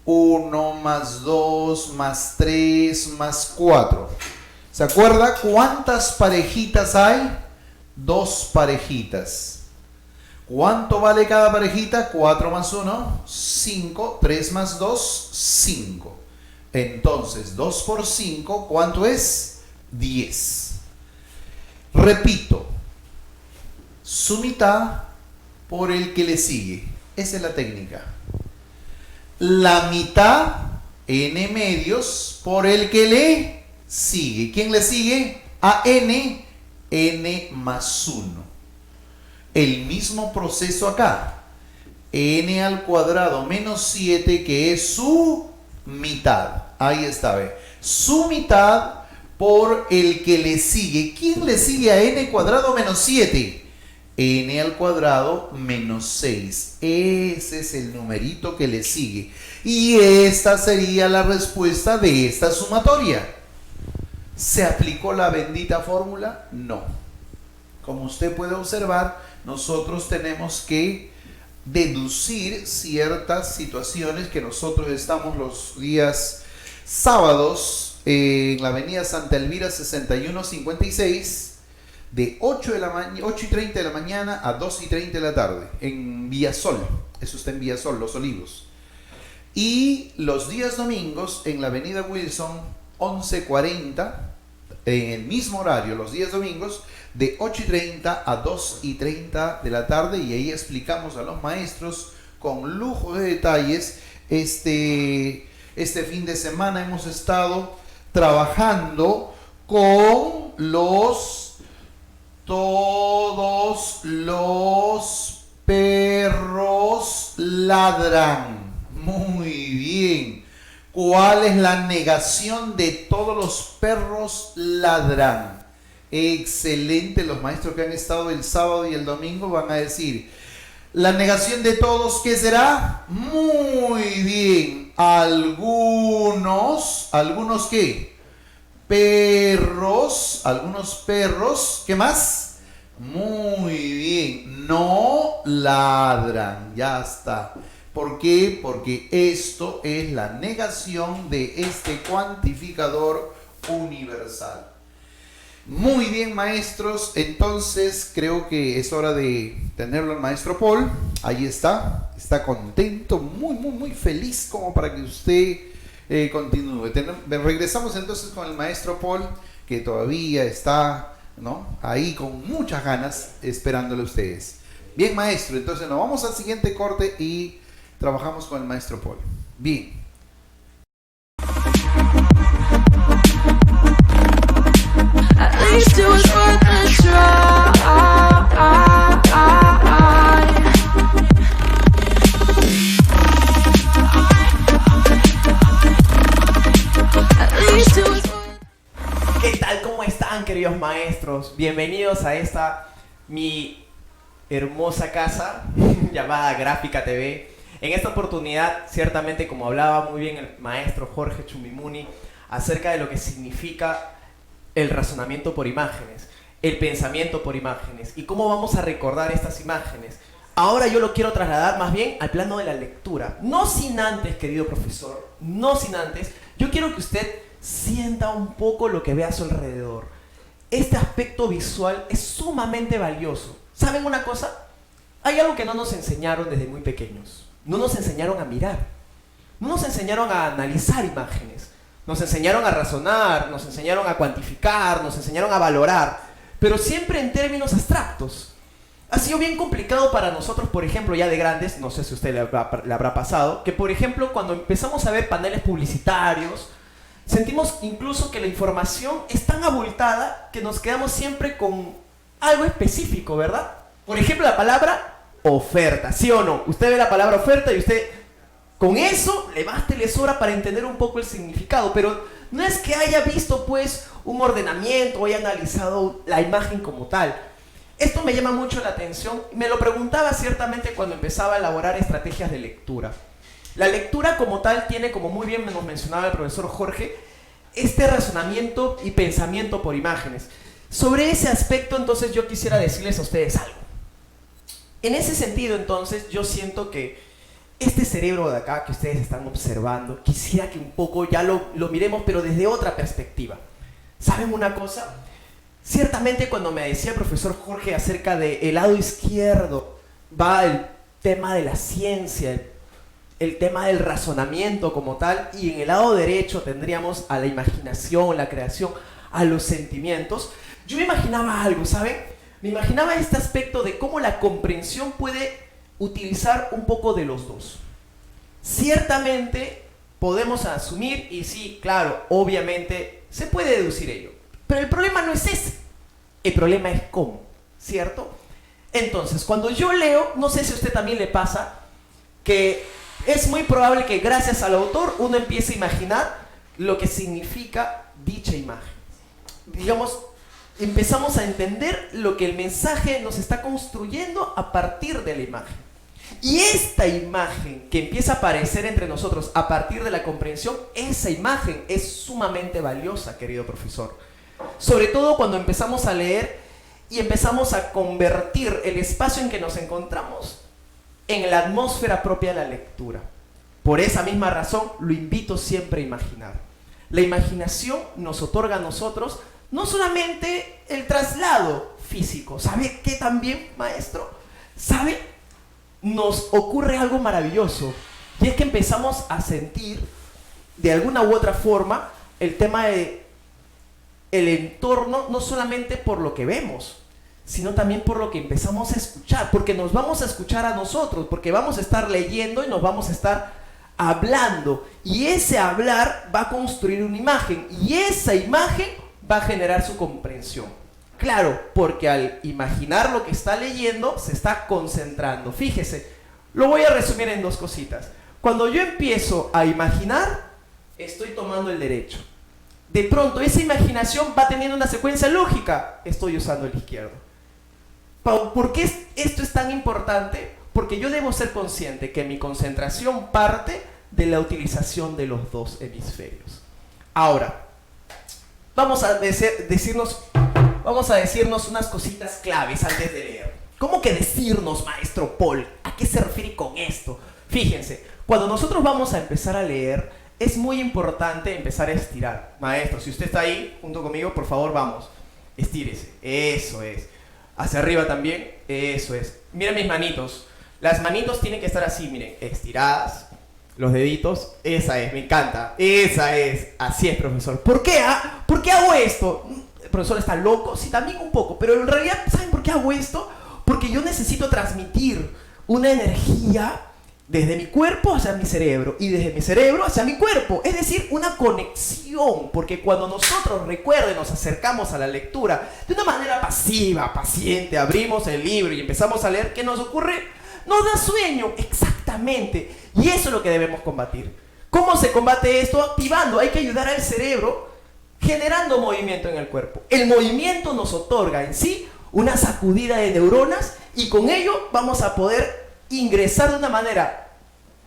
[SPEAKER 2] 1 más 2 más 3 más 4. ¿Se acuerda cuántas parejitas hay? 2 parejitas. ¿Cuánto vale cada parejita? 4 más 1, 5. 3 más 2, 5. Entonces, 2 por 5, ¿cuánto es? 10. Repito, su mitad por el que le sigue. Esa es la técnica. La mitad, n medios, por el que le sigue. ¿Quién le sigue? A n, n más 1. El mismo proceso acá. N al cuadrado menos 7, que es su mitad. Ahí está, ¿ve? Su mitad por el que le sigue. ¿Quién le sigue a n cuadrado menos 7? N al cuadrado menos 6. Ese es el numerito que le sigue. Y esta sería la respuesta de esta sumatoria. ¿Se aplicó la bendita fórmula? No. Como usted puede observar, nosotros tenemos que deducir ciertas situaciones que nosotros estamos los días sábados en la avenida Santa Elvira 6156 de 8:30 de la mañana a 2:30 de la tarde en Villasol. Eso está en Villasol, Los Olivos. Y los días domingos en la avenida Wilson 1140, en el mismo horario, los días domingos de 8:30 a 2:30 de la tarde, y ahí explicamos a los maestros con lujo de detalles. Este fin de semana hemos estado trabajando con todos los perros ladran. Muy bien. ¿Cuál es la negación de todos los perros ladran? Excelente. Los maestros que han estado el sábado y el domingo van a decir, la negación de todos, ¿qué será? Muy bien. Algunos ¿qué? Algunos perros, ¿qué más? Muy bien, no ladran, ya está. ¿Por qué? Porque esto es la negación de este cuantificador universal. Muy bien, maestros, entonces creo que es hora de tenerlo al maestro Paul. Ahí está contento, muy feliz como para que usted continúe. Regresamos entonces con el maestro Paul, que todavía está, ¿no?, ahí con muchas ganas esperándole a ustedes. Bien, maestro, entonces nos vamos al siguiente corte y trabajamos con el maestro Paul. Bien.
[SPEAKER 3] At least it was worth a try.
[SPEAKER 1] queridos maestros, bienvenidos a esta mi hermosa casa llamada Gráfica TV. En esta oportunidad, ciertamente, como hablaba muy bien el maestro Jorge Chumimuni, acerca de lo que significa el razonamiento por imágenes, el pensamiento por imágenes y cómo vamos a recordar estas imágenes. Ahora yo lo quiero trasladar más bien al plano de la lectura. No sin antes, querido profesor, no sin antes, yo quiero que usted sienta un poco lo que ve a su alrededor. Este aspecto visual es sumamente valioso. ¿Saben una cosa? Hay algo que no nos enseñaron desde muy pequeños. No nos enseñaron a mirar. No nos enseñaron a analizar imágenes. Nos enseñaron a razonar, nos enseñaron a cuantificar, nos enseñaron a valorar, pero siempre en términos abstractos. Ha sido bien complicado para nosotros, por ejemplo, ya de grandes, no sé si a usted le habrá pasado, que por ejemplo cuando empezamos a ver paneles publicitarios, sentimos incluso que la información es tan abultada que nos quedamos siempre con algo específico, ¿verdad? Por ejemplo, la palabra oferta, ¿sí o no? Usted ve la palabra oferta y usted con eso le basta y le sobra para entender un poco el significado, pero no es que haya visto pues un ordenamiento o haya analizado la imagen como tal. Esto me llama mucho la atención, me lo preguntaba ciertamente cuando empezaba a elaborar estrategias de lectura. La lectura como tal tiene, como muy bien nos mencionaba el profesor Jorge, este razonamiento y pensamiento por imágenes. Sobre ese aspecto, entonces, yo quisiera decirles a ustedes algo. En ese sentido, entonces, yo siento que este cerebro de acá que ustedes están observando, quisiera que un poco ya lo miremos, pero desde otra perspectiva. ¿Saben una cosa? Ciertamente cuando me decía el profesor Jorge acerca del lado izquierdo va el tema de la ciencia, el tema del razonamiento como tal, y en el lado derecho tendríamos a la imaginación, la creación, a los sentimientos. Yo me imaginaba algo, ¿saben? Me imaginaba este aspecto de cómo la comprensión puede utilizar un poco de los dos. Ciertamente podemos asumir, y sí, claro, obviamente se puede deducir ello. Pero el problema no es ese, el problema es cómo, ¿cierto? Entonces, cuando yo leo, no sé si a usted también le pasa, que es muy probable que gracias al autor uno empiece a imaginar lo que significa dicha imagen. Digamos, empezamos a entender lo que el mensaje nos está construyendo a partir de la imagen. Y esta imagen que empieza a aparecer entre nosotros a partir de la comprensión, esa imagen es sumamente valiosa, querido profesor. Sobre todo cuando empezamos a leer y empezamos a convertir el espacio en que nos encontramos en la atmósfera propia de la lectura. Por esa misma razón, lo invito siempre a imaginar. La imaginación nos otorga a nosotros no solamente el traslado físico, ¿sabe qué también, maestro? ¿Sabe? Nos ocurre algo maravilloso, y es que empezamos a sentir de alguna u otra forma el tema de el entorno, no solamente por lo que vemos, sino también por lo que empezamos a escuchar, porque nos vamos a escuchar a nosotros, porque vamos a estar leyendo y nos vamos a estar hablando, y ese hablar va a construir una imagen, y esa imagen va a generar su comprensión. Claro, porque al imaginar lo que está leyendo, se está concentrando. Fíjese, lo voy a resumir en dos cositas. Cuando yo empiezo a imaginar, estoy tomando el derecho. De pronto, esa imaginación va teniendo una secuencia lógica, estoy usando el izquierdo. ¿Por qué esto es tan importante? Porque yo debo ser consciente que mi concentración parte de la utilización de los dos hemisferios. Ahora, vamos a decirnos unas cositas claves antes de leer. ¿Cómo que decirnos, maestro Paul? ¿A qué se refiere con esto? Fíjense, cuando nosotros vamos a empezar a leer, es muy importante empezar a estirar. Maestro, si usted está ahí junto conmigo, por favor, vamos. Estírese. Eso es. Hacia arriba también. Eso es. Miren mis manitos. Las manitos tienen que estar así, miren. Estiradas. Los deditos. Esa es, me encanta. Esa es. Así es, profesor. ¿Por qué? ¿Por qué hago esto? ¿El profesor está loco? Sí, también un poco. Pero en realidad, ¿saben por qué hago esto? Porque yo necesito transmitir una energía desde mi cuerpo hacia mi cerebro y desde mi cerebro hacia mi cuerpo, es decir, una conexión, porque cuando nosotros, recuerden, nos acercamos a la lectura de una manera pasiva, paciente, abrimos el libro y empezamos a leer, ¿qué nos ocurre? Nos da sueño, exactamente, y eso es lo que debemos combatir. ¿Cómo se combate esto? Activando, hay que ayudar al cerebro generando movimiento en el cuerpo. El movimiento nos otorga en sí una sacudida de neuronas y con ello vamos a poder ingresar de una manera,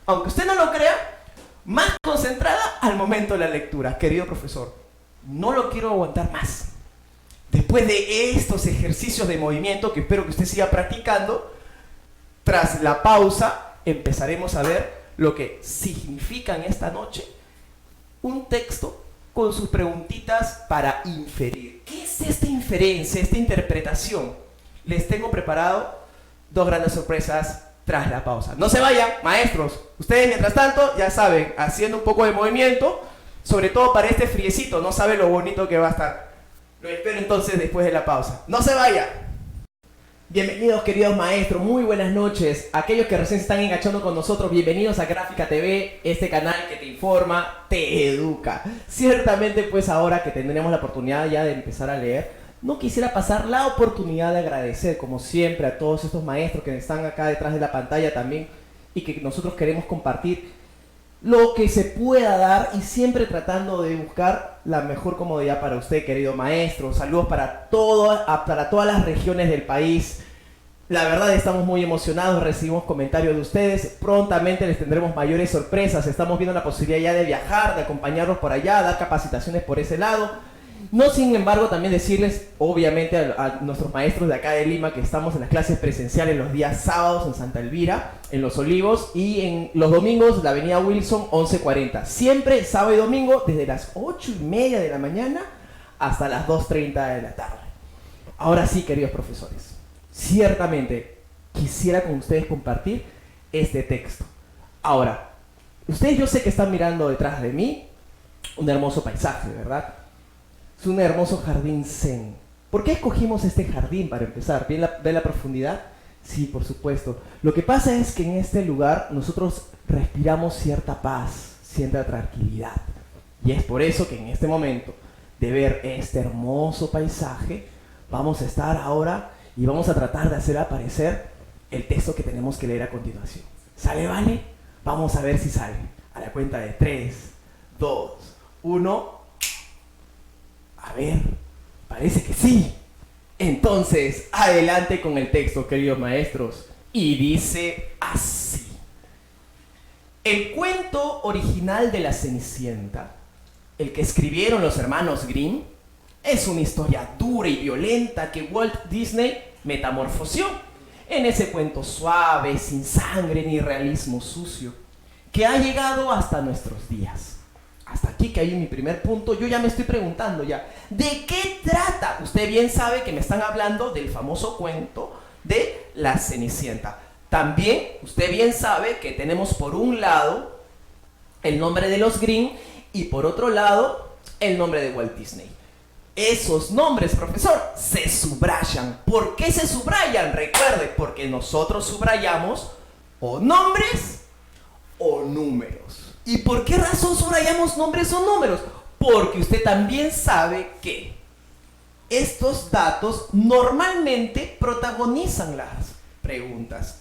[SPEAKER 1] aunque usted no lo crea, más concentrada al momento de la lectura. Querido profesor, no lo quiero aguantar más. Después de estos ejercicios de movimiento que espero que usted siga practicando, tras la pausa empezaremos a ver lo que significa en esta noche un texto con sus preguntitas para inferir. ¿Qué es esta inferencia, esta interpretación? Les tengo preparado dos grandes sorpresas tras la pausa. No se vayan, maestros. Ustedes, mientras tanto, ya saben, haciendo un poco de movimiento, sobre todo para este friecito, no sabe lo bonito que va a estar. Lo espero entonces después de la pausa. ¡No se vayan! Bienvenidos, queridos maestros, muy buenas noches. Aquellos que recién se están enganchando con nosotros, bienvenidos a Gráfica TV, este canal que te informa, te educa. Ciertamente, pues ahora que tendremos la oportunidad ya de empezar a leer, no quisiera pasar la oportunidad de agradecer, como siempre, a todos estos maestros que están acá detrás de la pantalla también y que nosotros queremos compartir lo que se pueda dar y siempre tratando de buscar la mejor comodidad para usted, querido maestro. Saludos para todas las regiones del país. La verdad estamos muy emocionados, recibimos comentarios de ustedes. Prontamente les tendremos mayores sorpresas. Estamos viendo la posibilidad ya de viajar, de acompañarlos por allá, dar capacitaciones por ese lado. No sin embargo también decirles, obviamente, a nuestros maestros de acá de Lima que estamos en las clases presenciales los días sábados en Santa Elvira, en Los Olivos, y en los domingos la avenida Wilson 1140. Siempre sábado y domingo desde las 8:30 de la mañana hasta las 2:30 de la tarde. Ahora sí, queridos profesores, ciertamente quisiera con ustedes compartir este texto. Ahora, ustedes yo sé que están mirando detrás de mí un hermoso paisaje, ¿verdad? Es un hermoso jardín zen. ¿Por qué escogimos este jardín para empezar? ¿Ve la profundidad? Sí, por supuesto. Lo que pasa es que en este lugar nosotros respiramos cierta paz, cierta tranquilidad. Y es por eso que en este momento de ver este hermoso paisaje, vamos a estar ahora y vamos a tratar de hacer aparecer el texto que tenemos que leer a continuación. ¿Sale, vale? Vamos a ver si sale. A la cuenta de 3, 2, 1... A ver, parece que sí. Entonces, adelante con el texto, queridos maestros. Y dice así. El cuento original de la Cenicienta, el que escribieron los hermanos Grimm, es una historia dura y violenta que Walt Disney metamorfoseó en ese cuento suave, sin sangre ni realismo sucio, que ha llegado hasta nuestros días. Hasta aquí que hay mi primer punto, yo ya me estoy preguntando ya, ¿de qué trata? Usted bien sabe que me están hablando del famoso cuento de la Cenicienta. También usted bien sabe que tenemos por un lado el nombre de los Grimm y por otro lado el nombre de Walt Disney. Esos nombres, profesor, se subrayan. ¿Por qué se subrayan? Recuerde, porque nosotros subrayamos o nombres o números. ¿Y por qué razón subrayamos nombres o números? Porque usted también sabe que estos datos normalmente protagonizan las preguntas.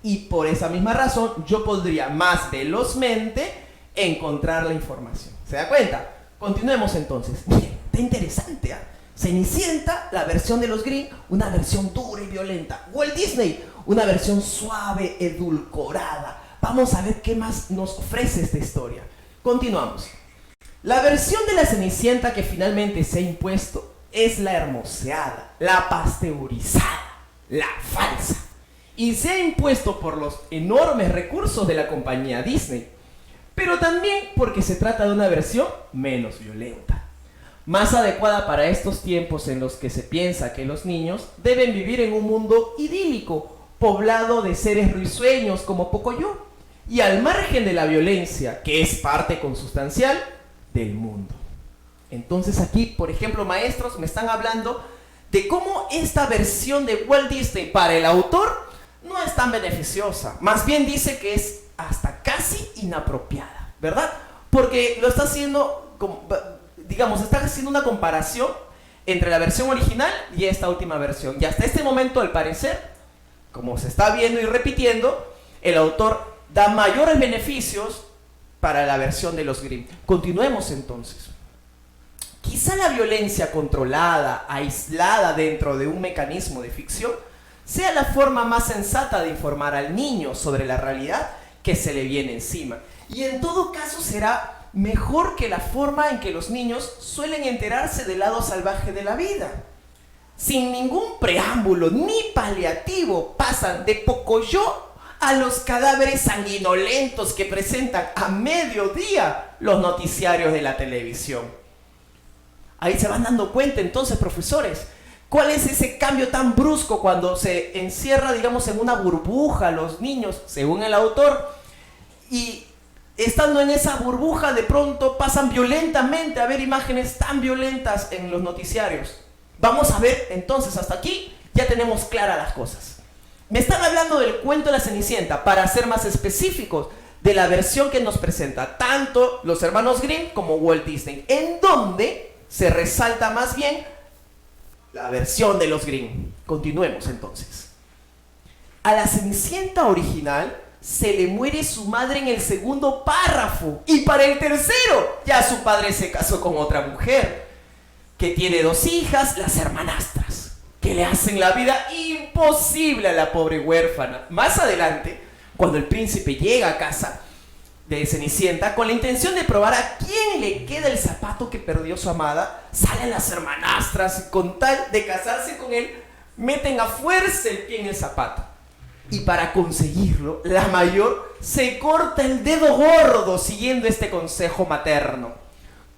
[SPEAKER 1] Y por esa misma razón yo podría más velozmente encontrar la información. ¿Se da cuenta? Continuemos entonces. Bien, está interesante, ¿eh? Cenicienta, la versión de los Grimm, una versión dura y violenta. Walt Disney, una versión suave, edulcorada. Vamos a ver qué más nos ofrece esta historia. Continuamos. La versión de la Cenicienta que finalmente se ha impuesto es la hermoseada, la pasteurizada, la falsa. Y se ha impuesto por los enormes recursos de la compañía Disney, pero también porque se trata de una versión menos violenta, más adecuada para estos tiempos en los que se piensa que los niños deben vivir en un mundo idílico, poblado de seres risueños como Pocoyo, y al margen de la violencia, que es parte consustancial del mundo. Entonces aquí, por ejemplo, maestros, me están hablando de cómo esta versión de Walt Disney para el autor no es tan beneficiosa. Más bien dice que es hasta casi inapropiada, ¿verdad? Porque lo está haciendo, digamos, está haciendo una comparación entre la versión original y esta última versión. Y hasta este momento, al parecer, como se está viendo y repitiendo, el autor da mayores beneficios para la versión de los Grimm. Continuemos entonces. quizá la violencia controlada, aislada dentro de un mecanismo de ficción, sea la forma más sensata de informar al niño sobre la realidad que se le viene encima. Y en todo caso será mejor que la forma en que los niños suelen enterarse del lado salvaje de la vida. Sin ningún preámbulo ni paliativo pasan de Pocoyo a los cadáveres sanguinolentos que presentan a mediodía los noticiarios de la televisión. Ahí se van dando cuenta entonces, profesores, ¿cuál es ese cambio tan brusco cuando se encierra, digamos, en una burbuja los niños, según el autor, y estando en esa burbuja de pronto pasan violentamente a ver imágenes tan violentas en los noticiarios? Vamos a ver entonces, hasta aquí ya tenemos claras las cosas. Me están hablando del cuento de la Cenicienta, para ser más específicos, de la versión que nos presenta tanto los hermanos Grimm como Walt Disney, en donde se resalta más bien la versión de los Grimm. Continuemos entonces. A la Cenicienta original se le muere su madre en el segundo párrafo, y para el tercero ya su padre se casó con otra mujer, que tiene 2 hijas, las hermanastras, que le hacen la vida imposible a la pobre huérfana. Más adelante, cuando el príncipe llega a casa de Cenicienta con la intención de probar a quién le queda el zapato que perdió su amada, salen las hermanastras y con tal de casarse con él, meten a fuerza el pie en el zapato. Y para conseguirlo, la mayor se corta el dedo gordo siguiendo este consejo materno.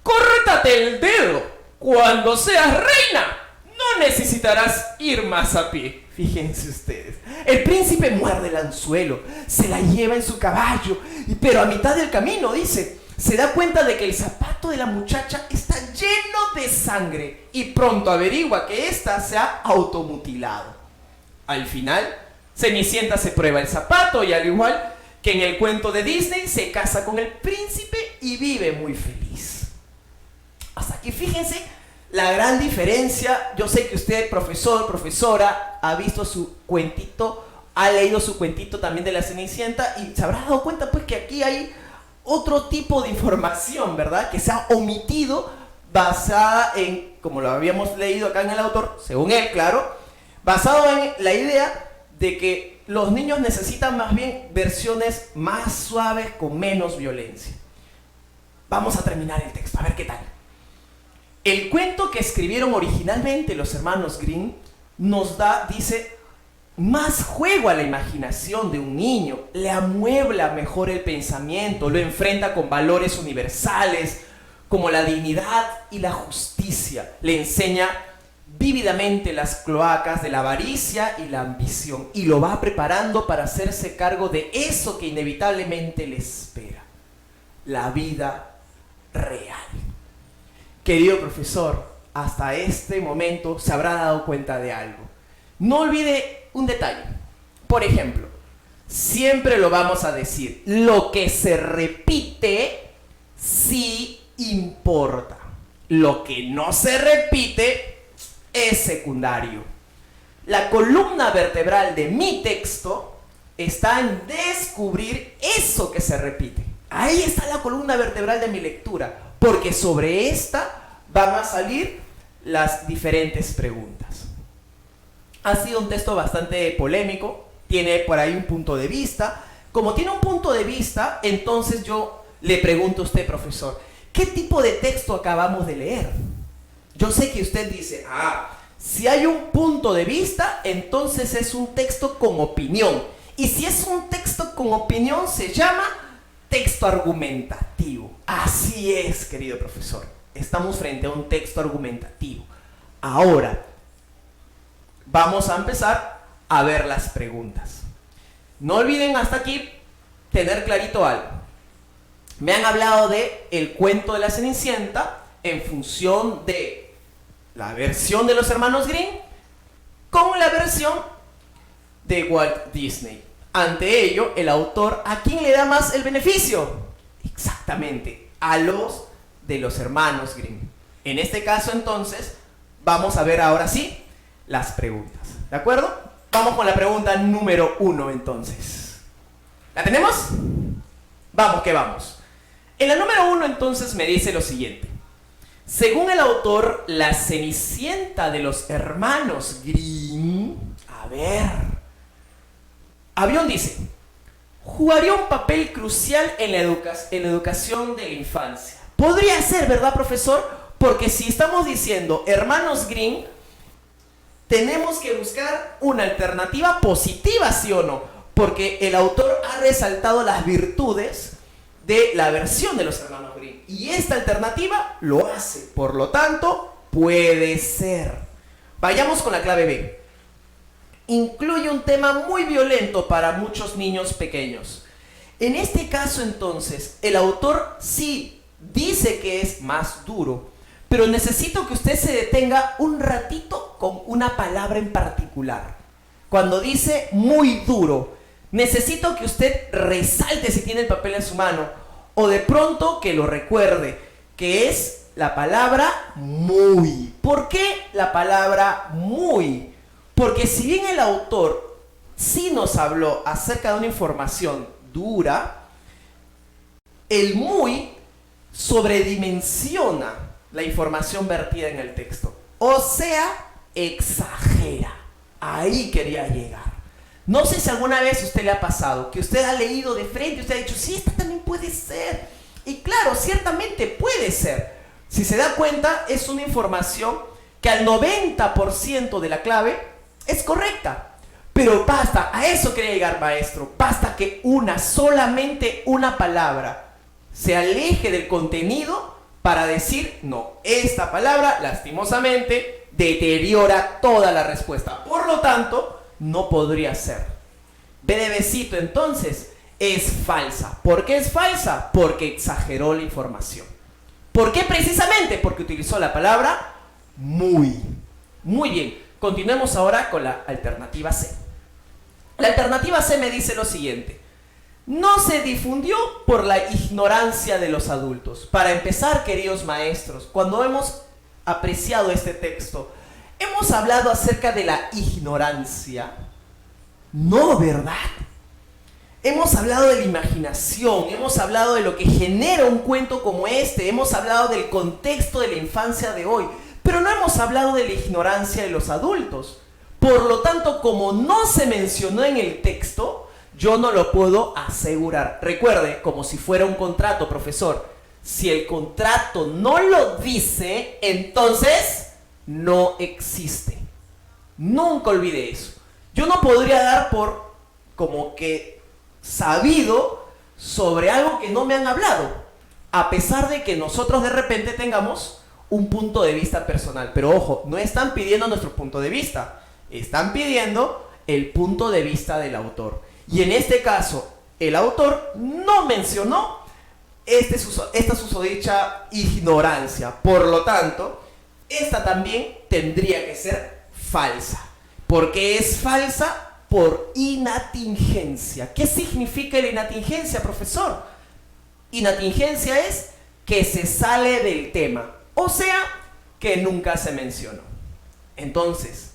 [SPEAKER 1] ¡Córtate el dedo! Cuando seas reina, no necesitarás ir más a pie. Fíjense ustedes. El príncipe muerde el anzuelo, se la lleva en su caballo, pero a mitad del camino, dice, se da cuenta de que el zapato de la muchacha está lleno de sangre y pronto averigua que ésta se ha automutilado. Al final, Cenicienta se prueba el zapato y, al igual que en el cuento de Disney, se casa con el príncipe y vive muy feliz. Hasta aquí, fíjense la gran diferencia. Yo sé que usted, profesor, profesora, ha visto su cuentito, ha leído su cuentito también de la Cenicienta y se habrá dado cuenta pues que aquí hay otro tipo de información, ¿verdad? Que se ha omitido, basada en, como lo habíamos leído acá en el autor, según él, claro, basado en la idea de que los niños necesitan más bien versiones más suaves, con menos violencia. Vamos a terminar el texto, a ver qué tal. El cuento que escribieron originalmente los hermanos Grimm nos da, dice, más juego a la imaginación de un niño, le amuebla mejor el pensamiento, lo enfrenta con valores universales como la dignidad y la justicia, le enseña vívidamente las cloacas de la avaricia y la ambición y lo va preparando para hacerse cargo de eso que inevitablemente le espera, la vida real. Querido profesor, hasta este momento se habrá dado cuenta de algo. No olvide un detalle. Por ejemplo, siempre lo vamos a decir, lo que se repite sí importa. Lo que no se repite es secundario. La columna vertebral de mi texto está en descubrir eso que se repite. Ahí está la columna vertebral de mi lectura, porque sobre esta van a salir las diferentes preguntas. Ha sido un texto bastante polémico, tiene por ahí un punto de vista. Como tiene un punto de vista, entonces yo le pregunto a usted, profesor, ¿qué tipo de texto acabamos de leer? Yo sé que usted dice, si hay un punto de vista, entonces es un texto con opinión. Y si es un texto con opinión, se llama texto argumentativo. Así es, querido profesor. Estamos frente a un texto argumentativo. Ahora, vamos a empezar a ver las preguntas. No olviden hasta aquí tener clarito algo. Me han hablado de el cuento de la Cenicienta en función de la versión de los hermanos Grimm con la versión de Walt Disney. Ante ello, el autor, ¿a quién le da más el beneficio? Exactamente, a los de los hermanos Grimm. En este caso, entonces, vamos a ver ahora sí las preguntas. ¿De acuerdo? Vamos con la pregunta número 1, entonces. ¿La tenemos? Vamos que vamos. En la número 1, entonces, me dice lo siguiente. Según el autor, la Cenicienta de los hermanos Grimm, a ver, Avión dice, jugaría un papel crucial en la educación de la infancia. Podría ser, ¿verdad, profesor? Porque si estamos diciendo hermanos Grimm, tenemos que buscar una alternativa positiva, ¿sí o no? Porque el autor ha resaltado las virtudes de la versión de los hermanos Grimm. Y esta alternativa lo hace. Por lo tanto, puede ser. Vayamos con la clave B. Incluye un tema muy violento para muchos niños pequeños. En este caso, entonces, el autor sí dice que es más duro, pero necesito que usted se detenga un ratito con una palabra en particular. Cuando dice muy duro, necesito que usted resalte si tiene el papel en su mano, o de pronto que lo recuerde, que es la palabra muy. ¿Por qué la palabra muy? Porque si bien el autor sí nos habló acerca de una información dura, el muy sobredimensiona la información vertida en el texto. O sea, exagera. Ahí quería llegar. No sé si alguna vez a usted le ha pasado que usted ha leído de frente y usted ha dicho, sí, esta también puede ser. Y claro, ciertamente puede ser. Si se da cuenta, es una información que al 90% de la clave es correcta. Pero basta, a eso quería llegar, maestro. Basta que solamente una palabra se aleje del contenido para decir, no, esta palabra lastimosamente deteriora toda la respuesta. Por lo tanto, no podría ser. B de besito, entonces, es falsa. ¿Por qué es falsa? Porque exageró la información. ¿Por qué precisamente? Porque utilizó la palabra muy. Muy bien. Continuemos ahora con la alternativa C. La alternativa C me dice lo siguiente. No se difundió por la ignorancia de los adultos. Para empezar, queridos maestros, cuando hemos apreciado este texto, ¿hemos hablado acerca de la ignorancia? No, ¿verdad? Hemos hablado de la imaginación, hemos hablado de lo que genera un cuento como este, hemos hablado del contexto de la infancia de hoy, pero no hemos hablado de la ignorancia de los adultos. Por lo tanto, como no se mencionó en el texto, yo no lo puedo asegurar. Recuerde, como si fuera un contrato, profesor. Si el contrato no lo dice, entonces no existe. Nunca olvide eso. Yo no podría dar por como que sabido sobre algo que no me han hablado, a pesar de que nosotros de repente tengamos un punto de vista personal. Pero ojo, no están pidiendo nuestro punto de vista, están pidiendo el punto de vista del autor. Y en este caso, el autor no mencionó esta susodicha ignorancia. Por lo tanto, esta también tendría que ser falsa. ¿Por qué es falsa? Por inatingencia. ¿Qué significa la inatingencia, profesor? Inatingencia es que se sale del tema, o sea, que nunca se mencionó. Entonces,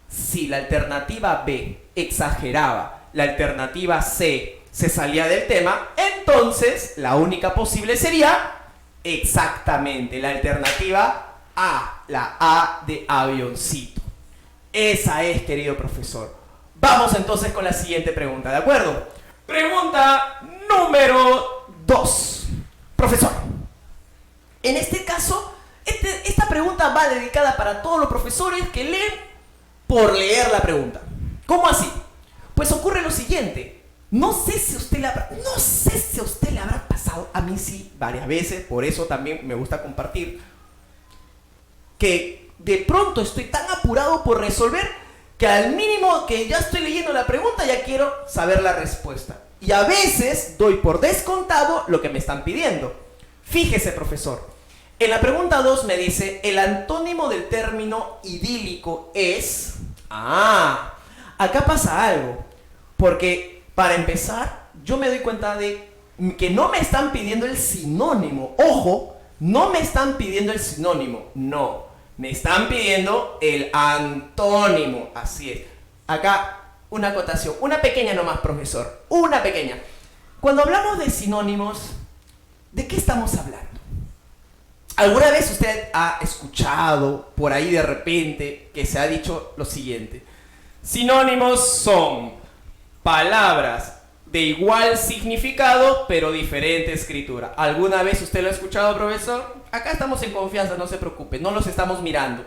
[SPEAKER 1] si la alternativa B exageraba, la alternativa C se salía del tema, entonces la única posible sería exactamente la alternativa A, la A de avioncito. Esa es, querido profesor. Vamos entonces con la siguiente pregunta, ¿de acuerdo? Pregunta número 2. Profesor, en este caso, esta pregunta va dedicada para todos los profesores que leen por leer la pregunta. ¿Cómo así? Pues ocurre lo siguiente. No sé si a usted le habrá pasado, a mí sí, varias veces, por eso también me gusta compartir, que de pronto estoy tan apurado por resolver que al mínimo que ya estoy leyendo la pregunta ya quiero saber la respuesta. Y a veces doy por descontado lo que me están pidiendo. Fíjese, profesor. En la pregunta 2 me dice, el antónimo del término idílico es... acá pasa algo. Porque, para empezar, yo me doy cuenta de que no me están pidiendo el sinónimo. Ojo, no me están pidiendo el sinónimo. No. Me están pidiendo el antónimo, así es. Acá, una acotación, una pequeña nomás, profesor, una pequeña. Cuando hablamos de sinónimos, ¿de qué estamos hablando? ¿Alguna vez usted ha escuchado por ahí de repente que se ha dicho lo siguiente? Sinónimos son palabras de igual significado pero diferente escritura. ¿Alguna vez usted lo ha escuchado, profesor? Acá estamos en confianza, no se preocupe, no los estamos mirando.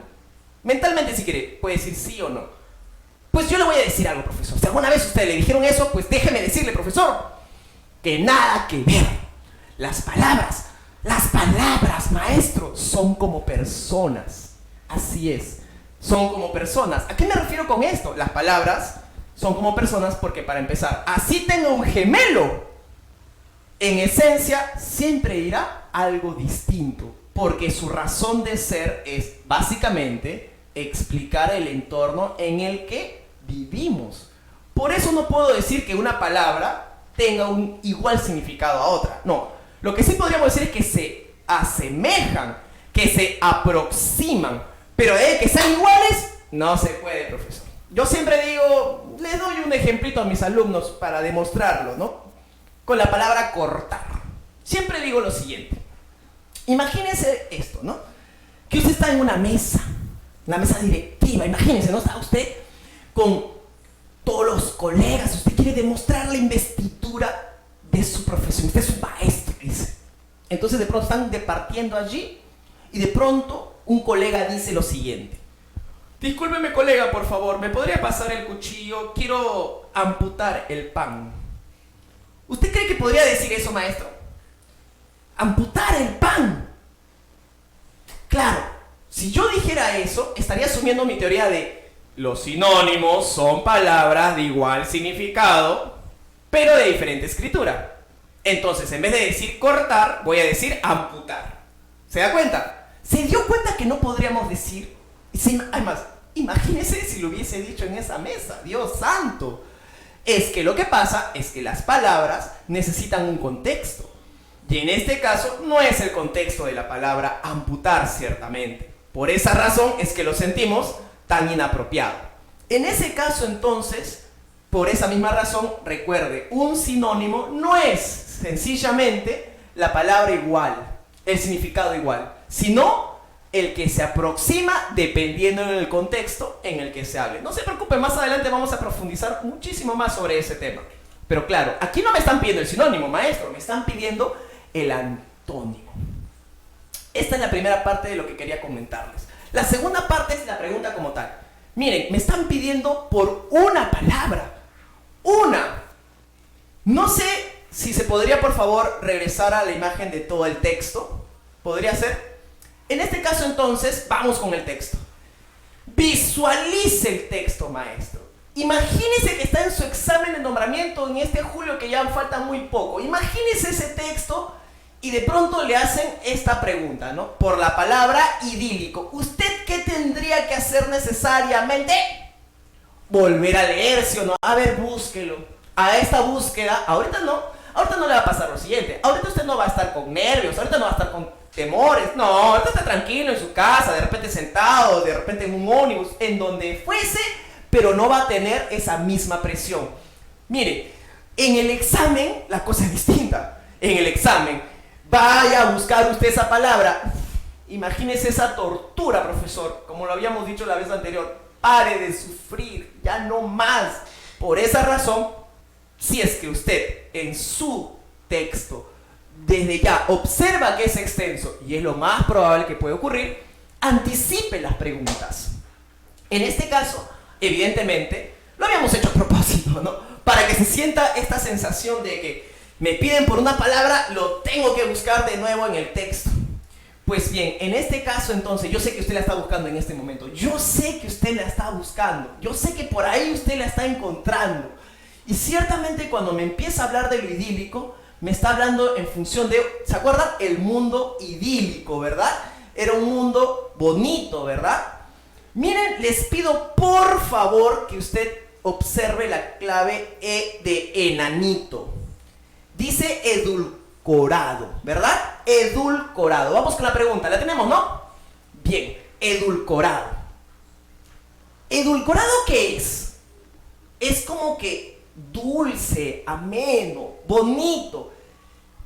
[SPEAKER 1] Mentalmente, si quiere, puede decir sí o no. Pues yo le voy a decir algo, profesor. Si alguna vez usted le dijeron eso, pues déjeme decirle, profesor, que nada que ver. Las palabras, maestro, son como personas. Así es, son como personas. ¿A qué me refiero con esto? Las palabras son como personas porque, para empezar, así tenga un gemelo, en esencia siempre dirá algo distinto, porque su razón de ser es básicamente explicar el entorno en el que vivimos. Por eso no puedo decir que una palabra tenga un igual significado a otra. No, lo que sí podríamos decir es que se asemejan, que se aproximan, pero de que sean iguales, no se puede, profesor. Yo siempre digo, les doy un ejemplito a mis alumnos para demostrarlo, ¿no? Con la palabra cortar. Siempre digo lo siguiente. Imagínense esto, ¿no? Que usted está en una mesa directiva, imagínense, ¿no? Está usted con todos los colegas, usted quiere demostrar la investidura de su profesión, usted es un maestro, dice. Entonces de pronto están departiendo allí y de pronto un colega dice lo siguiente: discúlpeme, colega, por favor, ¿me podría pasar el cuchillo? Quiero amputar el pan. ¿Usted cree que podría decir eso, maestro? Amputar el pan. Claro, si yo dijera eso, estaría asumiendo mi teoría de los sinónimos son palabras de igual significado, pero de diferente escritura. Entonces, en vez de decir cortar, voy a decir amputar. ¿Se da cuenta? ¿Se dio cuenta que no podríamos decir? Además, imagínese si lo hubiese dicho en esa mesa. ¡Dios santo! Es que lo que pasa es que las palabras necesitan un contexto. Y en este caso no es el contexto de la palabra amputar, ciertamente. Por esa razón es que lo sentimos tan inapropiado. En ese caso, entonces, por esa misma razón, recuerde, un sinónimo no es sencillamente la palabra igual, el significado igual, sino el que se aproxima dependiendo del contexto en el que se hable. No se preocupe, más adelante vamos a profundizar muchísimo más sobre ese tema. Pero claro, aquí no me están pidiendo el sinónimo, maestro, me están pidiendo el antónimo. Esta es la primera parte de lo que quería comentarles. La segunda parte es la pregunta como tal. Miren, me están pidiendo por una palabra. Una. No sé si se podría, por favor, regresar a la imagen de todo el texto. ¿Podría ser? En este caso, entonces, vamos con el texto. Visualice el texto, maestro. Imagínese que está en su examen de nombramiento en este julio, que ya falta muy poco. Imagínese ese texto y de pronto le hacen esta pregunta, ¿no? Por la palabra idílico, ¿usted qué tendría que hacer necesariamente? Volver a leer, ¿sí o no? A ver, búsquelo. A esta búsqueda, ahorita no le va a pasar lo siguiente. Ahorita usted no va a estar con nervios, ahorita no va a estar con temores. No, ahorita está tranquilo en su casa, de repente sentado, de repente en un ómnibus, en donde fuese, pero no va a tener esa misma presión. Mire, en el examen la cosa es distinta. En el examen, vaya a buscar usted esa palabra. Imagínese esa tortura, profesor, como lo habíamos dicho la vez anterior. Pare de sufrir, ya no más. Por esa razón, si es que usted en su texto desde ya observa que es extenso, y es lo más probable que puede ocurrir, anticipe las preguntas. En este caso, evidentemente, lo habíamos hecho a propósito, ¿no? Para que se sienta esta sensación de que me piden por una palabra, lo tengo que buscar de nuevo en el texto. Pues bien, en este caso entonces, yo sé que usted la está buscando en este momento. Yo sé que usted la está buscando. Yo sé que por ahí usted la está encontrando. Y ciertamente cuando me empieza a hablar de lo idílico, me está hablando en función de, ¿se acuerdan? El mundo idílico, ¿verdad? Era un mundo bonito, ¿verdad? Miren, les pido por favor que usted observe la clave E de enanito. Dice edulcorado, ¿verdad? Edulcorado. Vamos con la pregunta, ¿la tenemos, no? Bien, edulcorado. ¿Edulcorado qué es? Es como que dulce, ameno, bonito.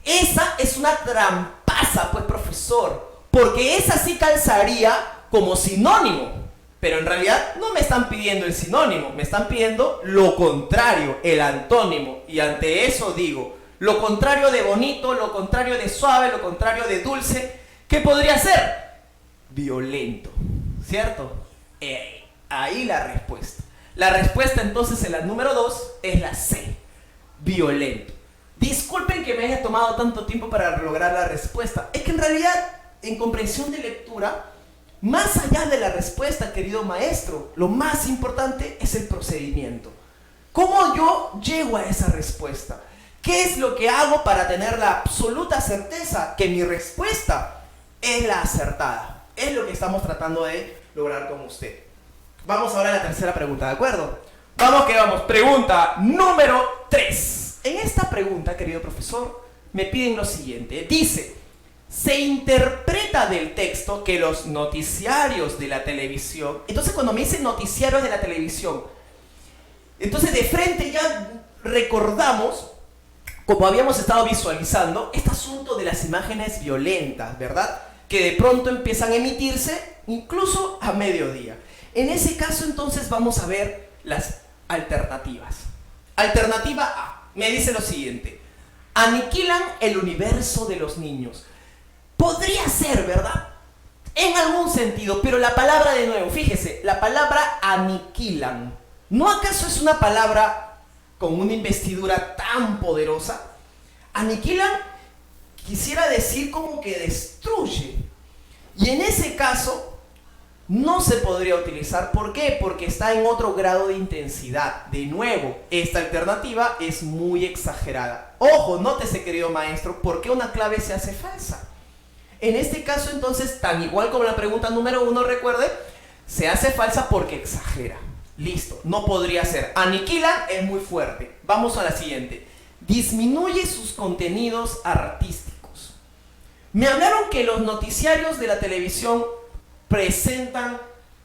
[SPEAKER 1] Esa es una trampaza, pues, profesor. porque esa sí calzaría como sinónimo. Pero en realidad no me están pidiendo el sinónimo, me están pidiendo lo contrario, el antónimo. Y ante eso digo, lo contrario de bonito, lo contrario de suave, lo contrario de dulce, ¿qué podría ser? Violento, ¿cierto? Ahí la respuesta. La respuesta entonces en la número 2 es la C, violento. Disculpen que me haya tomado tanto tiempo para lograr la respuesta. Es que en realidad, en comprensión de lectura, más allá de la respuesta, querido maestro, lo más importante es el procedimiento. ¿Cómo yo llego a esa respuesta? ¿Qué es lo que hago para tener la absoluta certeza que mi respuesta es la acertada? Es lo que estamos tratando de lograr con usted. Vamos ahora a la tercera pregunta, ¿de acuerdo? Vamos que vamos. Pregunta número 3. En esta pregunta, querido profesor, me piden lo siguiente. Dice, se interpreta del texto que los noticiarios de la televisión... Entonces cuando me dicen noticiarios de la televisión, entonces de frente ya recordamos, como habíamos estado visualizando, este asunto de las imágenes violentas, ¿verdad? Que de pronto empiezan a emitirse incluso a mediodía. En ese caso entonces vamos a ver las alternativas. Alternativa A, me dice lo siguiente. Aniquilan el universo de los niños. Podría ser, ¿verdad? En algún sentido, pero la palabra de nuevo, fíjese, la palabra aniquilan, ¿no acaso es una palabra con una investidura tan poderosa? Aniquilan quisiera decir como que destruye. Y en ese caso no se podría utilizar. ¿Por qué? Porque está en otro grado de intensidad. De nuevo, esta alternativa es muy exagerada. Ojo, nótese, querido maestro, ¿por qué una clave se hace falsa? En este caso, entonces, tan igual como la pregunta número 1, recuerde, se hace falsa porque exagera. Listo, no podría ser. Aniquila es muy fuerte. Vamos a la siguiente. Disminuye sus contenidos artísticos. Me hablaron que los noticiarios de la televisión presentan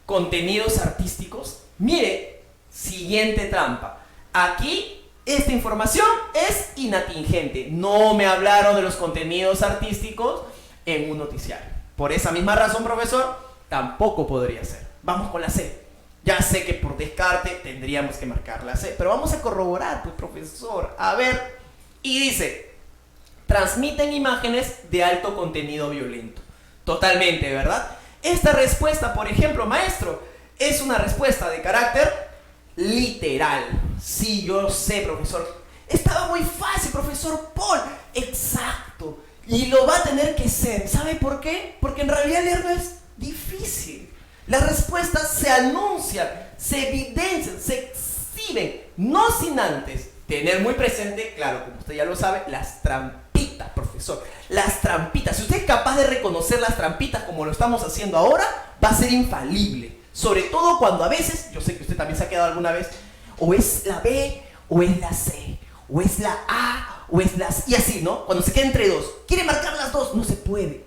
[SPEAKER 1] contenidos artísticos. Mire, siguiente trampa. Aquí esta información es inatingente. No me hablaron de los contenidos artísticos en un noticiario. Por esa misma razón, profesor, tampoco podría ser. Vamos con la C. Ya sé que por descarte tendríamos que marcar la C, pero vamos a corroborar, pues, profesor. A ver, y dice, transmiten imágenes de alto contenido violento. Totalmente, ¿verdad? Esta respuesta, por ejemplo, maestro, es una respuesta de carácter literal. Sí, yo sé, profesor. Estaba muy fácil, profesor Paul. Exacto. Y lo va a tener que ser. ¿Sabe por qué? Porque en realidad leerlo es difícil. Las respuestas se anuncian, se evidencian, se exhiben, no sin antes tener muy presente, claro, como usted ya lo sabe, las trampitas, profesor. Las trampitas. Si usted es capaz de reconocer las trampitas como lo estamos haciendo ahora, va a ser infalible. Sobre todo cuando a veces, yo sé que usted también se ha quedado alguna vez, o es la B o es la C, o es la A o es la C, y así, ¿no? Cuando se queda entre dos, quiere marcar las dos, no se puede.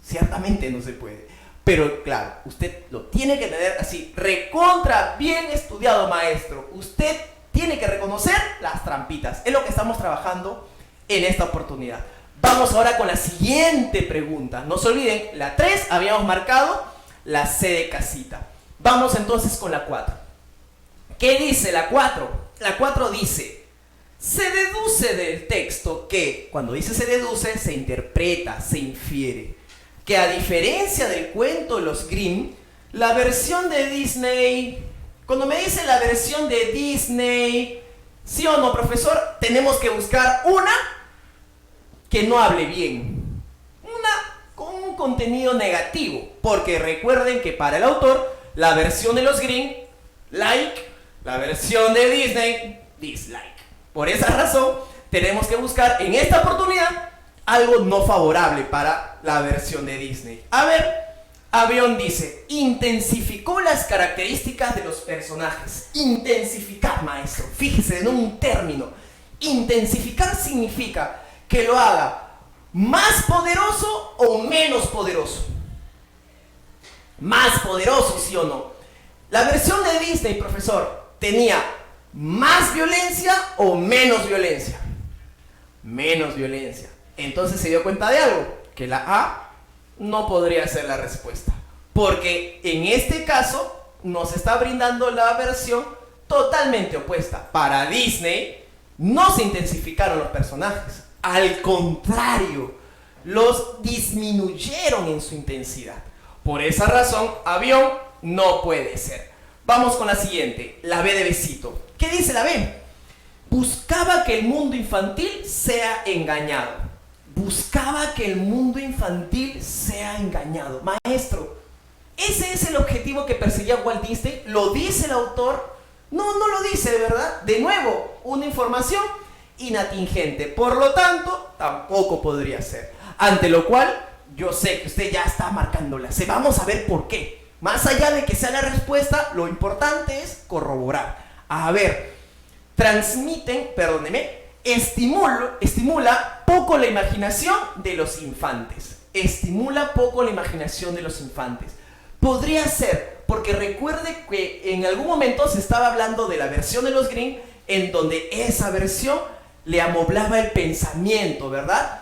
[SPEAKER 1] Ciertamente no se puede. Pero claro, usted lo tiene que tener así, recontra bien estudiado, maestro. Usted tiene que reconocer las trampitas. Es lo que estamos trabajando en esta oportunidad. Vamos ahora con la siguiente pregunta. No se olviden, la 3 habíamos marcado, la C de casita. Vamos entonces con la 4. ¿Qué dice la 4? La 4 dice, se deduce del texto que, cuando dice se deduce, se interpreta, se infiere, que a diferencia del cuento de los Grimm, la versión de Disney, cuando me dice la versión de Disney, ¿sí o no, profesor? Tenemos que buscar una que no hable bien, una con un contenido negativo, porque recuerden que para el autor, la versión de los Grimm, like, la versión de Disney, dislike. Por esa razón, tenemos que buscar en esta oportunidad algo no favorable para la versión de Disney. A ver, Avión dice, intensificó las características de los personajes. Intensificar, maestro. Fíjese en un término. Intensificar significa que lo haga más poderoso o menos poderoso. Más poderoso, ¿sí o no? La versión de Disney, profesor, tenía más violencia o menos violencia. Menos violencia. Entonces se dio cuenta de algo, que la A no podría ser la respuesta. Porque en este caso nos está brindando la versión totalmente opuesta. Para Disney no se intensificaron los personajes. Al contrario, los disminuyeron en su intensidad. Por esa razón, avión no puede ser. Vamos con la siguiente, la B de besito. ¿Qué dice la B? Buscaba que el mundo infantil sea engañado. Buscaba que el mundo infantil sea engañado. Maestro, ¿ese es el objetivo que perseguía Walt Disney? ¿Lo dice el autor? No, no lo dice, ¿verdad? De nuevo, una información inatingente. Por lo tanto, tampoco podría ser. Ante lo cual, yo sé que usted ya está marcándola. Vamos a ver por qué. Más allá de que sea la respuesta, lo importante es corroborar. A ver, estimula poco la imaginación de los infantes. Estimula poco la imaginación de los infantes. Podría ser, porque recuerde que en algún momento se estaba hablando de la versión de los Grimm, en donde esa versión le amoblaba el pensamiento, ¿verdad?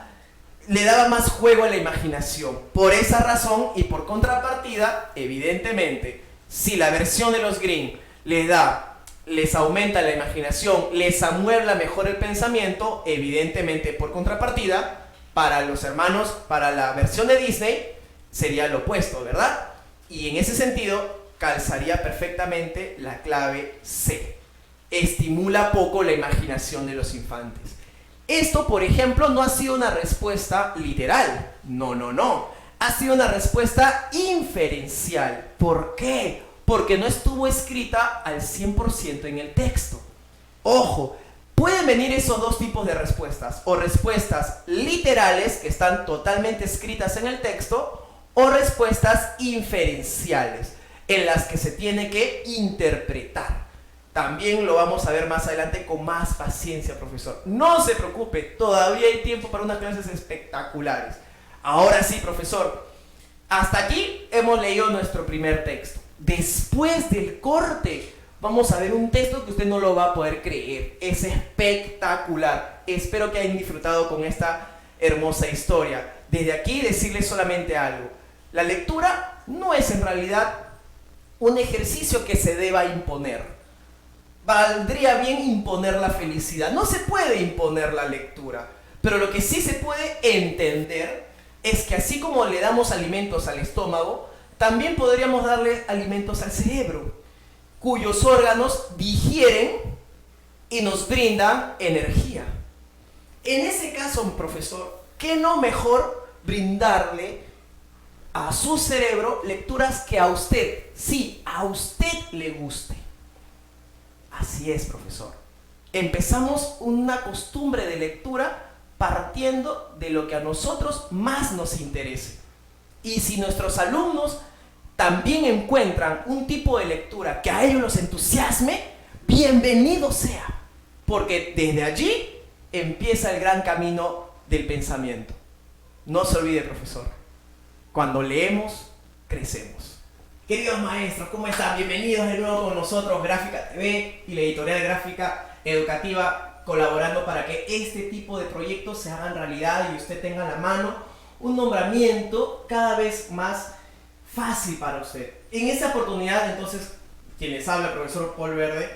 [SPEAKER 1] Le daba más juego a la imaginación. Por esa razón y por contrapartida, evidentemente, si la versión de los Grimm les aumenta la imaginación, les amuebla mejor el pensamiento, evidentemente por contrapartida, para los hermanos, para la versión de Disney, sería lo opuesto, ¿verdad? Y en ese sentido, calzaría perfectamente la clave C. Estimula poco la imaginación de los infantes. Esto, por ejemplo, no ha sido una respuesta literal. No. Ha sido una respuesta inferencial. ¿Por qué? Porque no estuvo escrita al 100% en el texto. Ojo, pueden venir esos dos tipos de respuestas. O respuestas literales, que están totalmente escritas en el texto, o respuestas inferenciales, en las que se tiene que interpretar. También lo vamos a ver más adelante con más paciencia, profesor. No se preocupe, todavía hay tiempo para unas clases espectaculares. Ahora sí, profesor, hasta aquí hemos leído nuestro primer texto. Después del corte, vamos a ver un texto que usted no lo va a poder creer. Es espectacular. Espero que hayan disfrutado con esta hermosa historia. Desde aquí decirles solamente algo. La lectura no es en realidad un ejercicio que se deba imponer. Valdría bien imponer la felicidad. No se puede imponer la lectura. Pero lo que sí se puede entender es que así como le damos alimentos al estómago, también podríamos darle alimentos al cerebro, cuyos órganos digieren y nos brindan energía. En ese caso, profesor, ¿qué no mejor brindarle a su cerebro lecturas que a usted, sí, a usted le guste? Así es, profesor. Empezamos una costumbre de lectura partiendo de lo que a nosotros más nos interese. Y si nuestros alumnos también encuentran un tipo de lectura que a ellos los entusiasme, bienvenido sea, porque desde allí empieza el gran camino del pensamiento. No se olvide, profesor, cuando leemos, crecemos. Queridos maestros, ¿cómo están? Bienvenidos de nuevo con nosotros, Gráfica TV y la editorial gráfica educativa, colaborando para que este tipo de proyectos se hagan realidad y usted tenga a la mano un nombramiento cada vez más fácil para usted. En esta oportunidad, entonces, quien les habla, el profesor Paul Verde,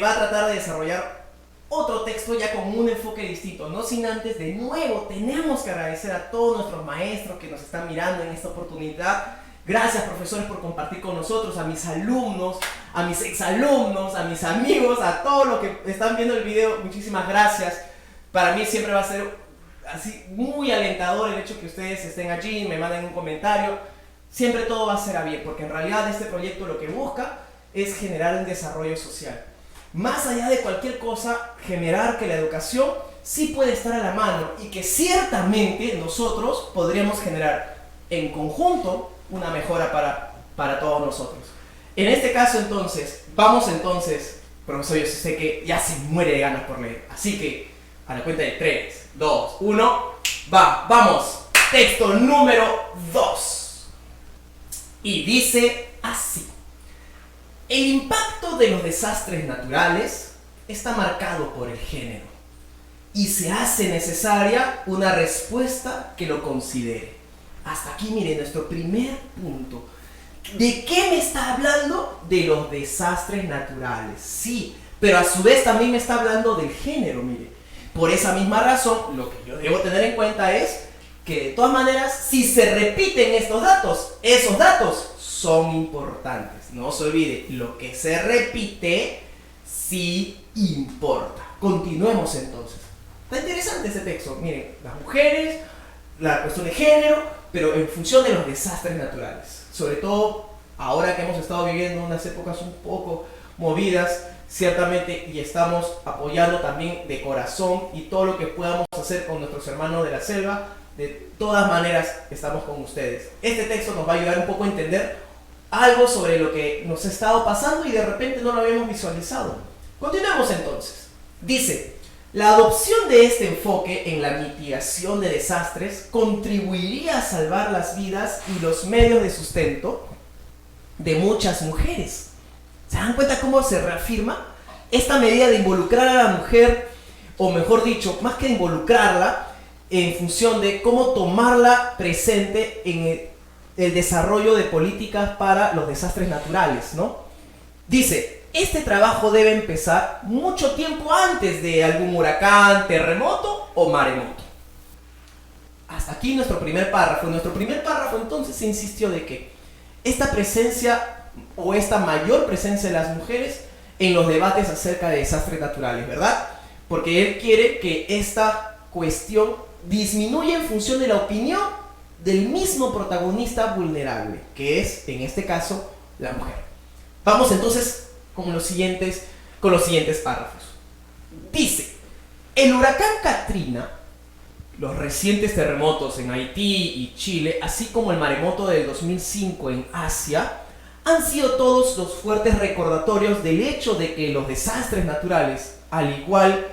[SPEAKER 1] va a tratar de desarrollar otro texto ya con un enfoque distinto. No sin antes, de nuevo, tenemos que agradecer a todos nuestros maestros que nos están mirando en esta oportunidad. Gracias, profesores, por compartir con nosotros, a mis alumnos, a mis exalumnos, a mis amigos, a todos los que están viendo el video. Muchísimas gracias. Para mí siempre va a ser así muy alentador el hecho que ustedes estén allí, me manden un comentario. Siempre todo va a ser a bien, porque en realidad este proyecto lo que busca es generar un desarrollo social. Más allá de cualquier cosa, generar que la educación sí puede estar a la mano y que ciertamente nosotros podríamos generar en conjunto una mejora para todos nosotros. En este caso, entonces, profesor, yo sé que ya se muere de ganas por leer, así que a la cuenta de 3, 2, 1, vamos. Texto número 2. Y dice así: el impacto de los desastres naturales está marcado por el género y se hace necesaria una respuesta que lo considere. Hasta aquí, miren, nuestro primer punto. ¿De qué me está hablando? De los desastres naturales, sí, pero a su vez también me está hablando del género, mire. Por esa misma razón, lo que yo debo tener en cuenta es que de todas maneras, si se repiten estos datos, esos datos son importantes. No se olvide, lo que se repite sí importa. Continuemos entonces. Está interesante ese texto. Miren, las mujeres, la cuestión de género, pero en función de los desastres naturales. Sobre todo ahora que hemos estado viviendo unas épocas un poco movidas, ciertamente, y estamos apoyando también de corazón y todo lo que podamos hacer con nuestros hermanos de la selva. De todas maneras, estamos con ustedes. Este texto nos va a ayudar un poco a entender algo sobre lo que nos ha estado pasando y de repente no lo habíamos visualizado. Continuemos entonces. Dice, la adopción de este enfoque en la mitigación de desastres contribuiría a salvar las vidas y los medios de sustento de muchas mujeres. ¿Se dan cuenta cómo se reafirma esta medida de involucrar a la mujer, o mejor dicho, más que involucrarla, en función de cómo tomarla presente en el desarrollo de políticas para los desastres naturales, ¿no? Dice, este trabajo debe empezar mucho tiempo antes de algún huracán, terremoto o maremoto. Hasta aquí nuestro primer párrafo. En nuestro primer párrafo entonces se insistió de que esta presencia o esta mayor presencia de las mujeres en los debates acerca de desastres naturales, ¿verdad? Porque él quiere que esta cuestión disminuye en función de la opinión del mismo protagonista vulnerable, que es, en este caso, la mujer. Vamos entonces con los siguientes párrafos. Dice, el huracán Katrina, los recientes terremotos en Haití y Chile, así como el maremoto del 2005 en Asia, han sido todos los fuertes recordatorios del hecho de que los desastres naturales, al igual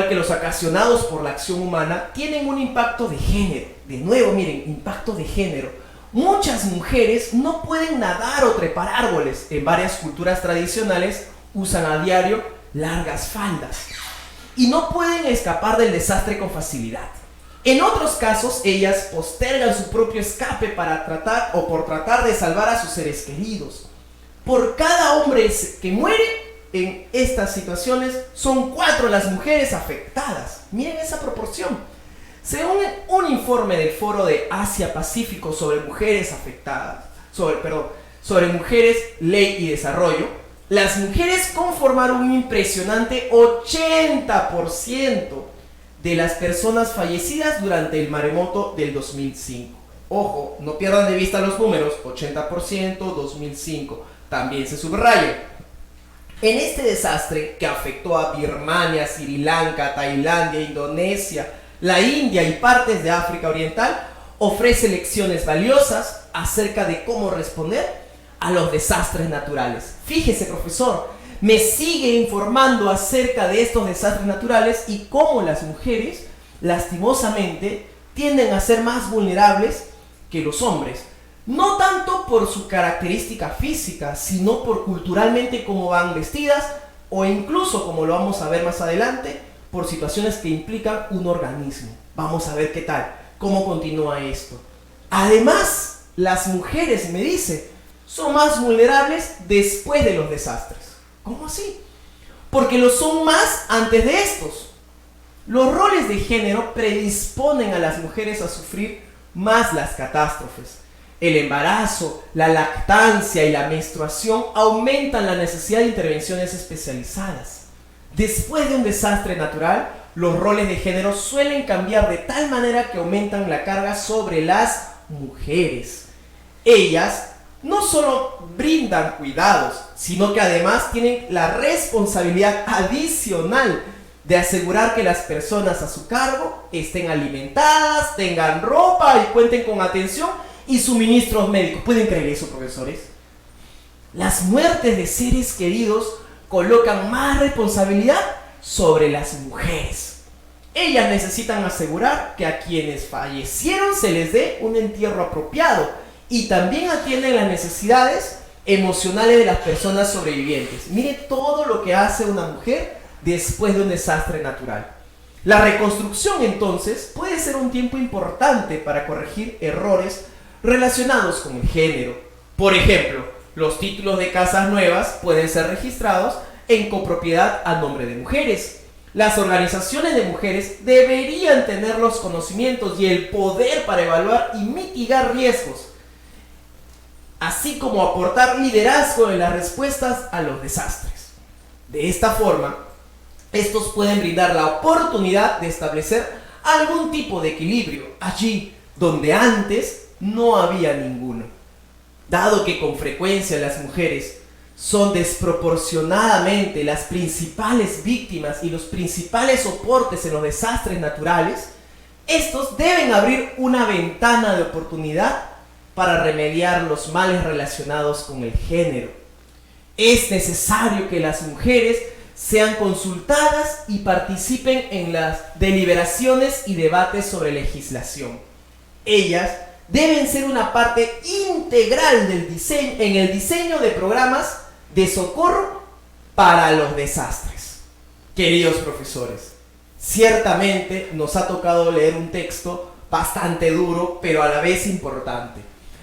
[SPEAKER 1] que los ocasionados por la acción humana, tienen un impacto de género. De nuevo, miren, impacto de género. Muchas mujeres no pueden nadar o trepar árboles. En varias culturas tradicionales usan a diario largas faldas y no pueden escapar del desastre con facilidad. En otros casos, ellas postergan su propio escape por tratar de salvar a sus seres queridos. Por cada hombre que muere en estas situaciones, son 4 las mujeres afectadas. Miren esa proporción. Según un informe del Foro de Asia-Pacífico sobre mujeres afectadas, sobre mujeres, ley y desarrollo, las mujeres conformaron un impresionante 80% de las personas fallecidas durante el maremoto del 2005. Ojo, no pierdan de vista los números, 80%, 2005, también se subraya. En este desastre que afectó a Birmania, Sri Lanka, Tailandia, Indonesia, la India y partes de África Oriental, ofrece lecciones valiosas acerca de cómo responder a los desastres naturales. Fíjese, profesor, me sigue informando acerca de estos desastres naturales y cómo las mujeres, lastimosamente, tienden a ser más vulnerables que los hombres. No tanto por su característica física, sino por culturalmente cómo van vestidas o incluso, como lo vamos a ver más adelante, por situaciones que implican un organismo. Vamos a ver qué tal, cómo continúa esto. Además, las mujeres, me dice, son más vulnerables después de los desastres. ¿Cómo así? Porque lo son más antes de estos. Los roles de género predisponen a las mujeres a sufrir más las catástrofes. El embarazo, la lactancia y la menstruación aumentan la necesidad de intervenciones especializadas. Después de un desastre natural, los roles de género suelen cambiar de tal manera que aumentan la carga sobre las mujeres. Ellas no solo brindan cuidados, sino que además tienen la responsabilidad adicional de asegurar que las personas a su cargo estén alimentadas, tengan ropa y cuenten con atención y suministros médicos. ¿Pueden creer eso, profesores? Las muertes de seres queridos colocan más responsabilidad sobre las mujeres. Ellas necesitan asegurar que a quienes fallecieron se les dé un entierro apropiado y también atienden las necesidades emocionales de las personas sobrevivientes. Mire todo lo que hace una mujer después de un desastre natural. La reconstrucción, entonces, puede ser un tiempo importante para corregir errores relacionados con el género. Por ejemplo, los títulos de casas nuevas pueden ser registrados en copropiedad a nombre de mujeres. Las organizaciones de mujeres deberían tener los conocimientos y el poder para evaluar y mitigar riesgos, así como aportar liderazgo en las respuestas a los desastres. De esta forma, estos pueden brindar la oportunidad de establecer algún tipo de equilibrio allí donde antes no había ninguno. Dado que con frecuencia las mujeres son desproporcionadamente las principales víctimas y los principales soportes en los desastres naturales, estos deben abrir una ventana de oportunidad para remediar los males relacionados con el género. Es necesario que las mujeres sean consultadas y participen en las deliberaciones y debates sobre legislación. Ellas deben ser una parte integral del diseño, en el diseño de programas de socorro para los desastres. Queridos profesores, ciertamente nos ha tocado leer un texto bastante duro, pero a la vez importante.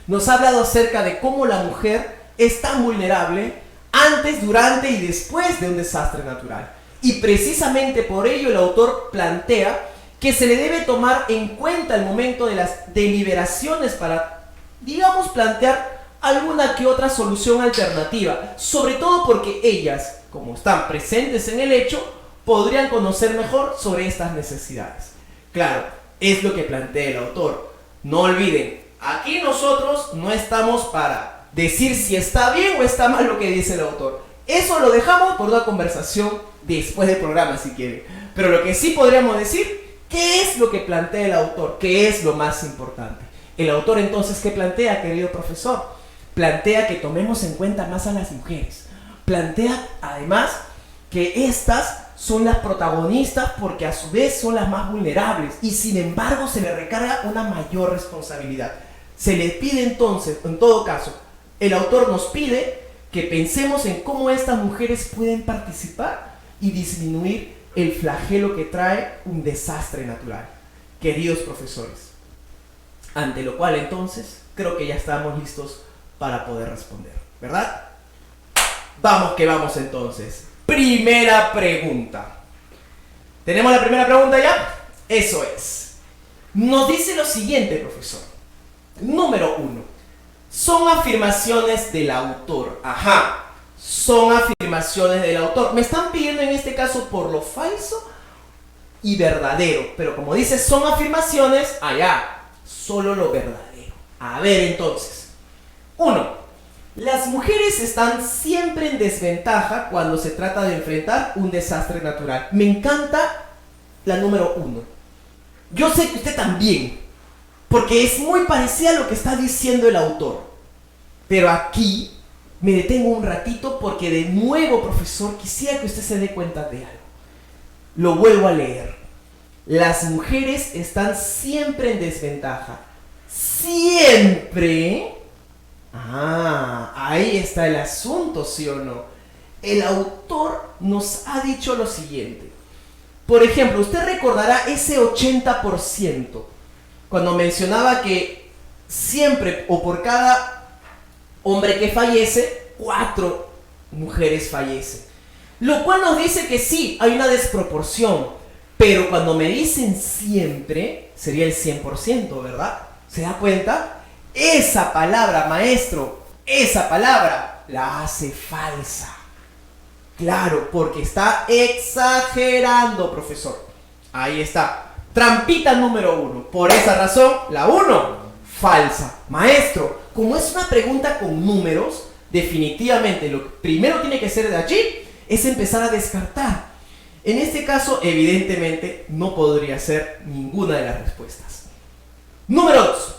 [SPEAKER 1] Nos ha hablado acerca de cómo la mujer es tan vulnerable antes, durante y después de un desastre natural. Y precisamente por ello el autor plantea que se le debe tomar en cuenta el momento de las deliberaciones para, digamos, plantear alguna que otra solución alternativa, sobre todo porque ellas, como están presentes en el hecho, podrían conocer mejor sobre estas necesidades. Claro, es lo que plantea el autor. No olviden, aquí nosotros no estamos para decir si está bien o está mal lo que dice el autor. Eso lo dejamos por una conversación después del programa si quieren. Pero lo que sí podríamos decir, ¿qué es lo que plantea el autor? ¿Qué es lo más importante? El autor entonces, ¿qué plantea, querido profesor? Plantea que tomemos en cuenta más a las mujeres. Plantea además que estas son las protagonistas porque a su vez son las más vulnerables y sin embargo se le recarga una mayor responsabilidad. Se les pide entonces, en todo caso, el autor nos pide que pensemos en cómo estas mujeres pueden participar y disminuir el flagelo que trae un desastre natural. Queridos profesores, ante lo cual entonces creo que ya estamos listos para poder responder, ¿verdad? Vamos que vamos entonces. Primera pregunta. ¿Tenemos la primera pregunta ya? Eso es. Nos dice lo siguiente, profesor. Número 1. Son afirmaciones del autor. Ajá. Son afirmaciones del autor. Me están pidiendo en este caso por lo falso y verdadero. Pero como dice, son afirmaciones, allá, solo lo verdadero. A ver entonces. 1. Las mujeres están siempre en desventaja cuando se trata de enfrentar un desastre natural. Me encanta la número 1. Yo sé que usted también, porque es muy parecida a lo que está diciendo el autor. Pero aquí me detengo un ratito porque de nuevo, profesor, quisiera que usted se dé cuenta de algo. Lo vuelvo a leer. Las mujeres están siempre en desventaja. Siempre. Ah, ahí está el asunto, ¿sí o no? El autor nos ha dicho lo siguiente. Por ejemplo, usted recordará ese 80% cuando mencionaba que siempre o por cada hombre que fallece, 4 mujeres fallecen. Lo cual nos dice que sí, hay una desproporción. Pero cuando me dicen siempre, sería el 100%, ¿verdad? ¿Se da cuenta? Esa palabra, maestro, esa palabra la hace falsa. Claro, porque está exagerando, profesor. Ahí está. Trampita número 1. Por esa razón, la 1, falsa. Maestro, como es una pregunta con números, definitivamente lo que primero tiene que ser de allí es empezar a descartar. En este caso, evidentemente, no podría ser ninguna de las respuestas. Número 2.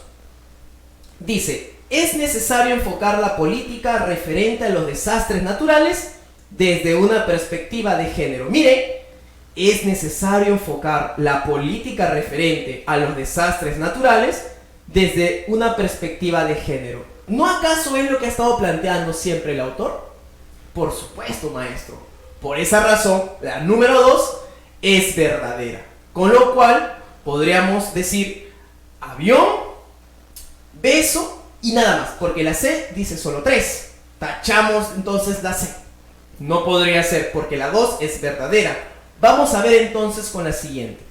[SPEAKER 1] Dice, es necesario enfocar la política referente a los desastres naturales desde una perspectiva de género. Mire, es necesario enfocar la política referente a los desastres naturales desde una perspectiva de género. ¿No acaso es lo que ha estado planteando siempre el autor? Por supuesto, maestro. Por esa razón, la número 2 es verdadera. Con lo cual podríamos decir avión, beso y nada más, porque la C dice solo 3. Tachamos entonces la C. No podría ser porque la 2 es verdadera. Vamos a ver entonces con la siguiente.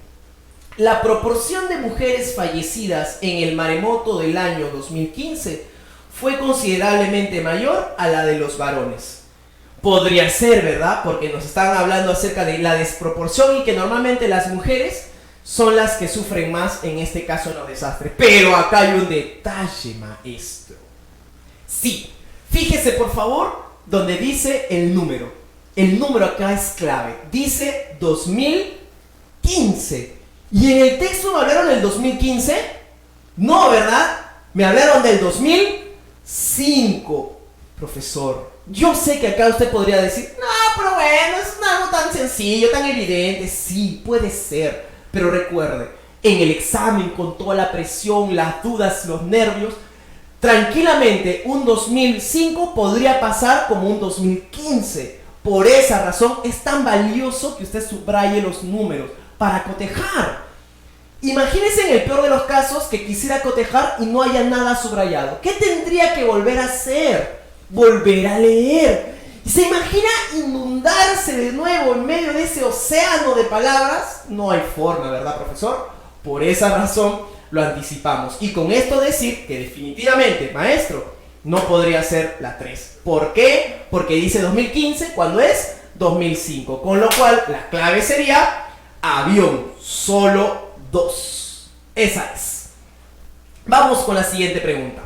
[SPEAKER 1] La proporción de mujeres fallecidas en el maremoto del año 2015 fue considerablemente mayor a la de los varones. Podría ser, ¿verdad? Porque nos están hablando acerca de la desproporción y que normalmente las mujeres son las que sufren más en este caso en los desastres. Pero acá hay un detalle, maestro. Sí, fíjese por favor donde dice el número. El número acá es clave. Dice 2015. ¿Y en el texto me hablaron del 2015? No, ¿verdad? Me hablaron del 2005. Profesor, yo sé que acá usted podría decir, no, pero bueno, es algo tan sencillo, tan evidente. Sí, puede ser. Pero recuerde, en el examen, con toda la presión, las dudas, los nervios, tranquilamente un 2005 podría pasar como un 2015. Por esa razón es tan valioso que usted subraye los números para cotejar. Imagínese en el peor de los casos que quisiera cotejar y no haya nada subrayado. ¿Qué tendría que volver a hacer? Volver a leer. ¿Se imagina inundarse de nuevo en medio de ese océano de palabras? No hay forma, ¿verdad, profesor? Por esa razón lo anticipamos. Y con esto decir que definitivamente, maestro, no podría ser la 3. ¿Por qué? Porque dice 2015 cuando es 2005. Con lo cual la clave sería avión, solo 2. Esa es. Vamos con la siguiente pregunta.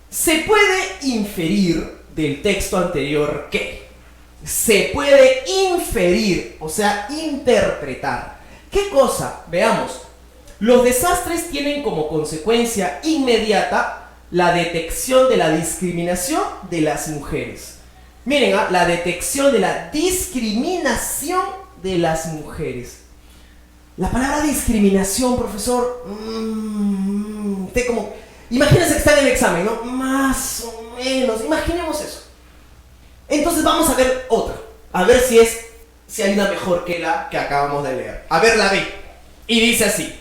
[SPEAKER 1] ¿Se puede inferir del texto anterior que? Se puede inferir, o sea, interpretar. ¿Qué cosa? Veamos. Los desastres tienen como consecuencia inmediata la detección de la discriminación de las mujeres. Miren, la detección de la discriminación de las mujeres. La palabra discriminación, profesor, usted como, imagínense que está en el examen, ¿no? Más o menos, imaginemos eso. Entonces vamos a ver otra, a ver si hay una mejor que la que acabamos de leer. A ver la B, y dice así.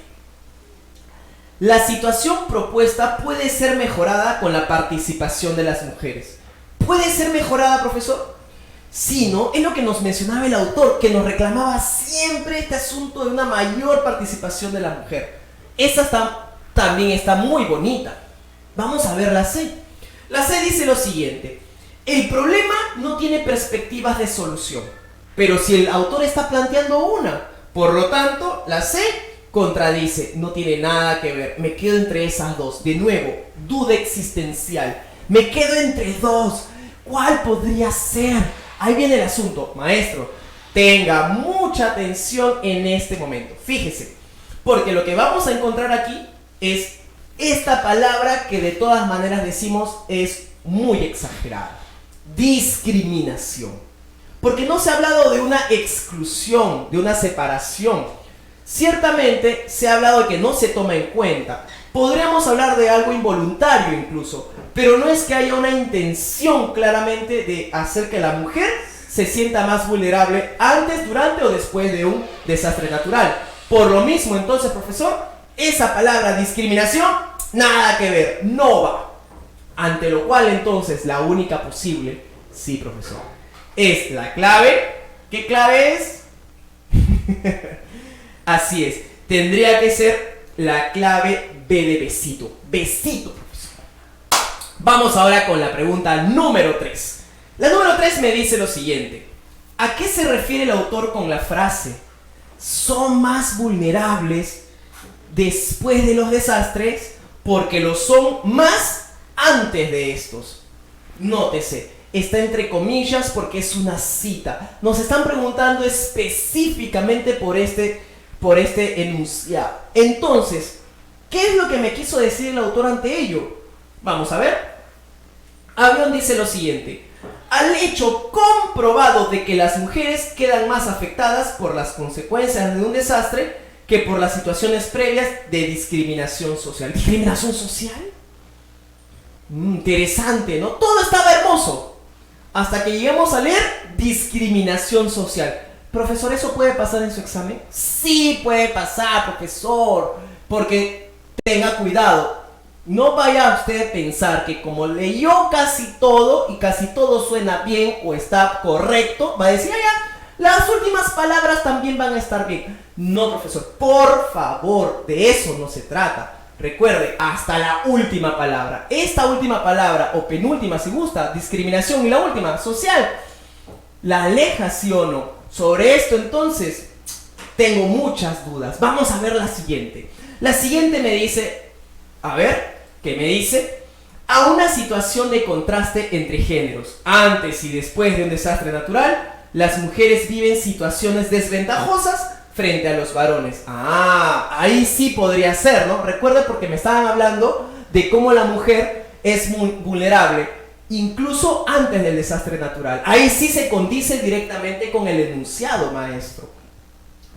[SPEAKER 1] La situación propuesta puede ser mejorada con la participación de las mujeres. ¿Puede ser mejorada, profesor? Sí, ¿no? Es lo que nos mencionaba el autor, que nos reclamaba siempre este asunto de una mayor participación de la mujer. Esa también está muy bonita. Vamos a ver la C. La C dice lo siguiente. El problema no tiene perspectivas de solución, pero si el autor está planteando una, por lo tanto, la C contradice, no tiene nada que ver. Me quedo entre esas dos. De nuevo, duda existencial. Me quedo entre dos. ¿Cuál podría ser? Ahí viene el asunto. Maestro, tenga mucha atención en este momento. Fíjese, porque lo que vamos a encontrar aquí es esta palabra que de todas maneras decimos es muy exagerada. Discriminación. Porque no se ha hablado de una exclusión, de una separación. Ciertamente se ha hablado de que no se toma en cuenta. Podríamos hablar de algo involuntario incluso, pero no es que haya una intención claramente de hacer que la mujer se sienta más vulnerable antes, durante o después de un desastre natural. Por lo mismo, entonces, profesor, esa palabra discriminación, nada que ver, no va. Ante lo cual, entonces, la única posible, sí, profesor, es la clave. ¿Qué clave es? Así es, tendría que ser la clave B de besito. Besito, profesor. Vamos ahora con la pregunta número 3. La número 3 me dice lo siguiente. ¿A qué se refiere el autor con la frase? Son más vulnerables después de los desastres porque lo son más antes de estos. Nótese, está entre comillas porque es una cita. Nos están preguntando específicamente por este enunciado. Entonces, ¿qué es lo que me quiso decir el autor ante ello? Vamos a ver. Avión dice lo siguiente. Al hecho comprobado de que las mujeres quedan más afectadas por las consecuencias de un desastre que por las situaciones previas de discriminación social. ¿Discriminación social? Interesante, ¿no? Todo estaba hermoso hasta que llegamos a leer discriminación social. Profesor, ¿eso puede pasar en su examen? Sí puede pasar, profesor, porque tenga cuidado. No vaya usted a pensar que como leyó casi todo y casi todo suena bien o está correcto, va a decir, ya, las últimas palabras también van a estar bien. No, profesor, por favor, de eso no se trata. Recuerde, hasta la última palabra. Esta última palabra, o penúltima si gusta, discriminación, y la última, social, ¿la aleja sí o no? Sobre esto entonces, tengo muchas dudas. Vamos a ver la siguiente. La siguiente me dice, a ver, ¿qué me dice? A una situación de contraste entre géneros. Antes y después de un desastre natural, las mujeres viven situaciones desventajosas frente a los varones. Ah, ahí sí podría ser, ¿no? Recuerde porque me estaban hablando de cómo la mujer es muy vulnerable, incluso antes del desastre natural. Ahí sí se condice directamente con el enunciado, maestro.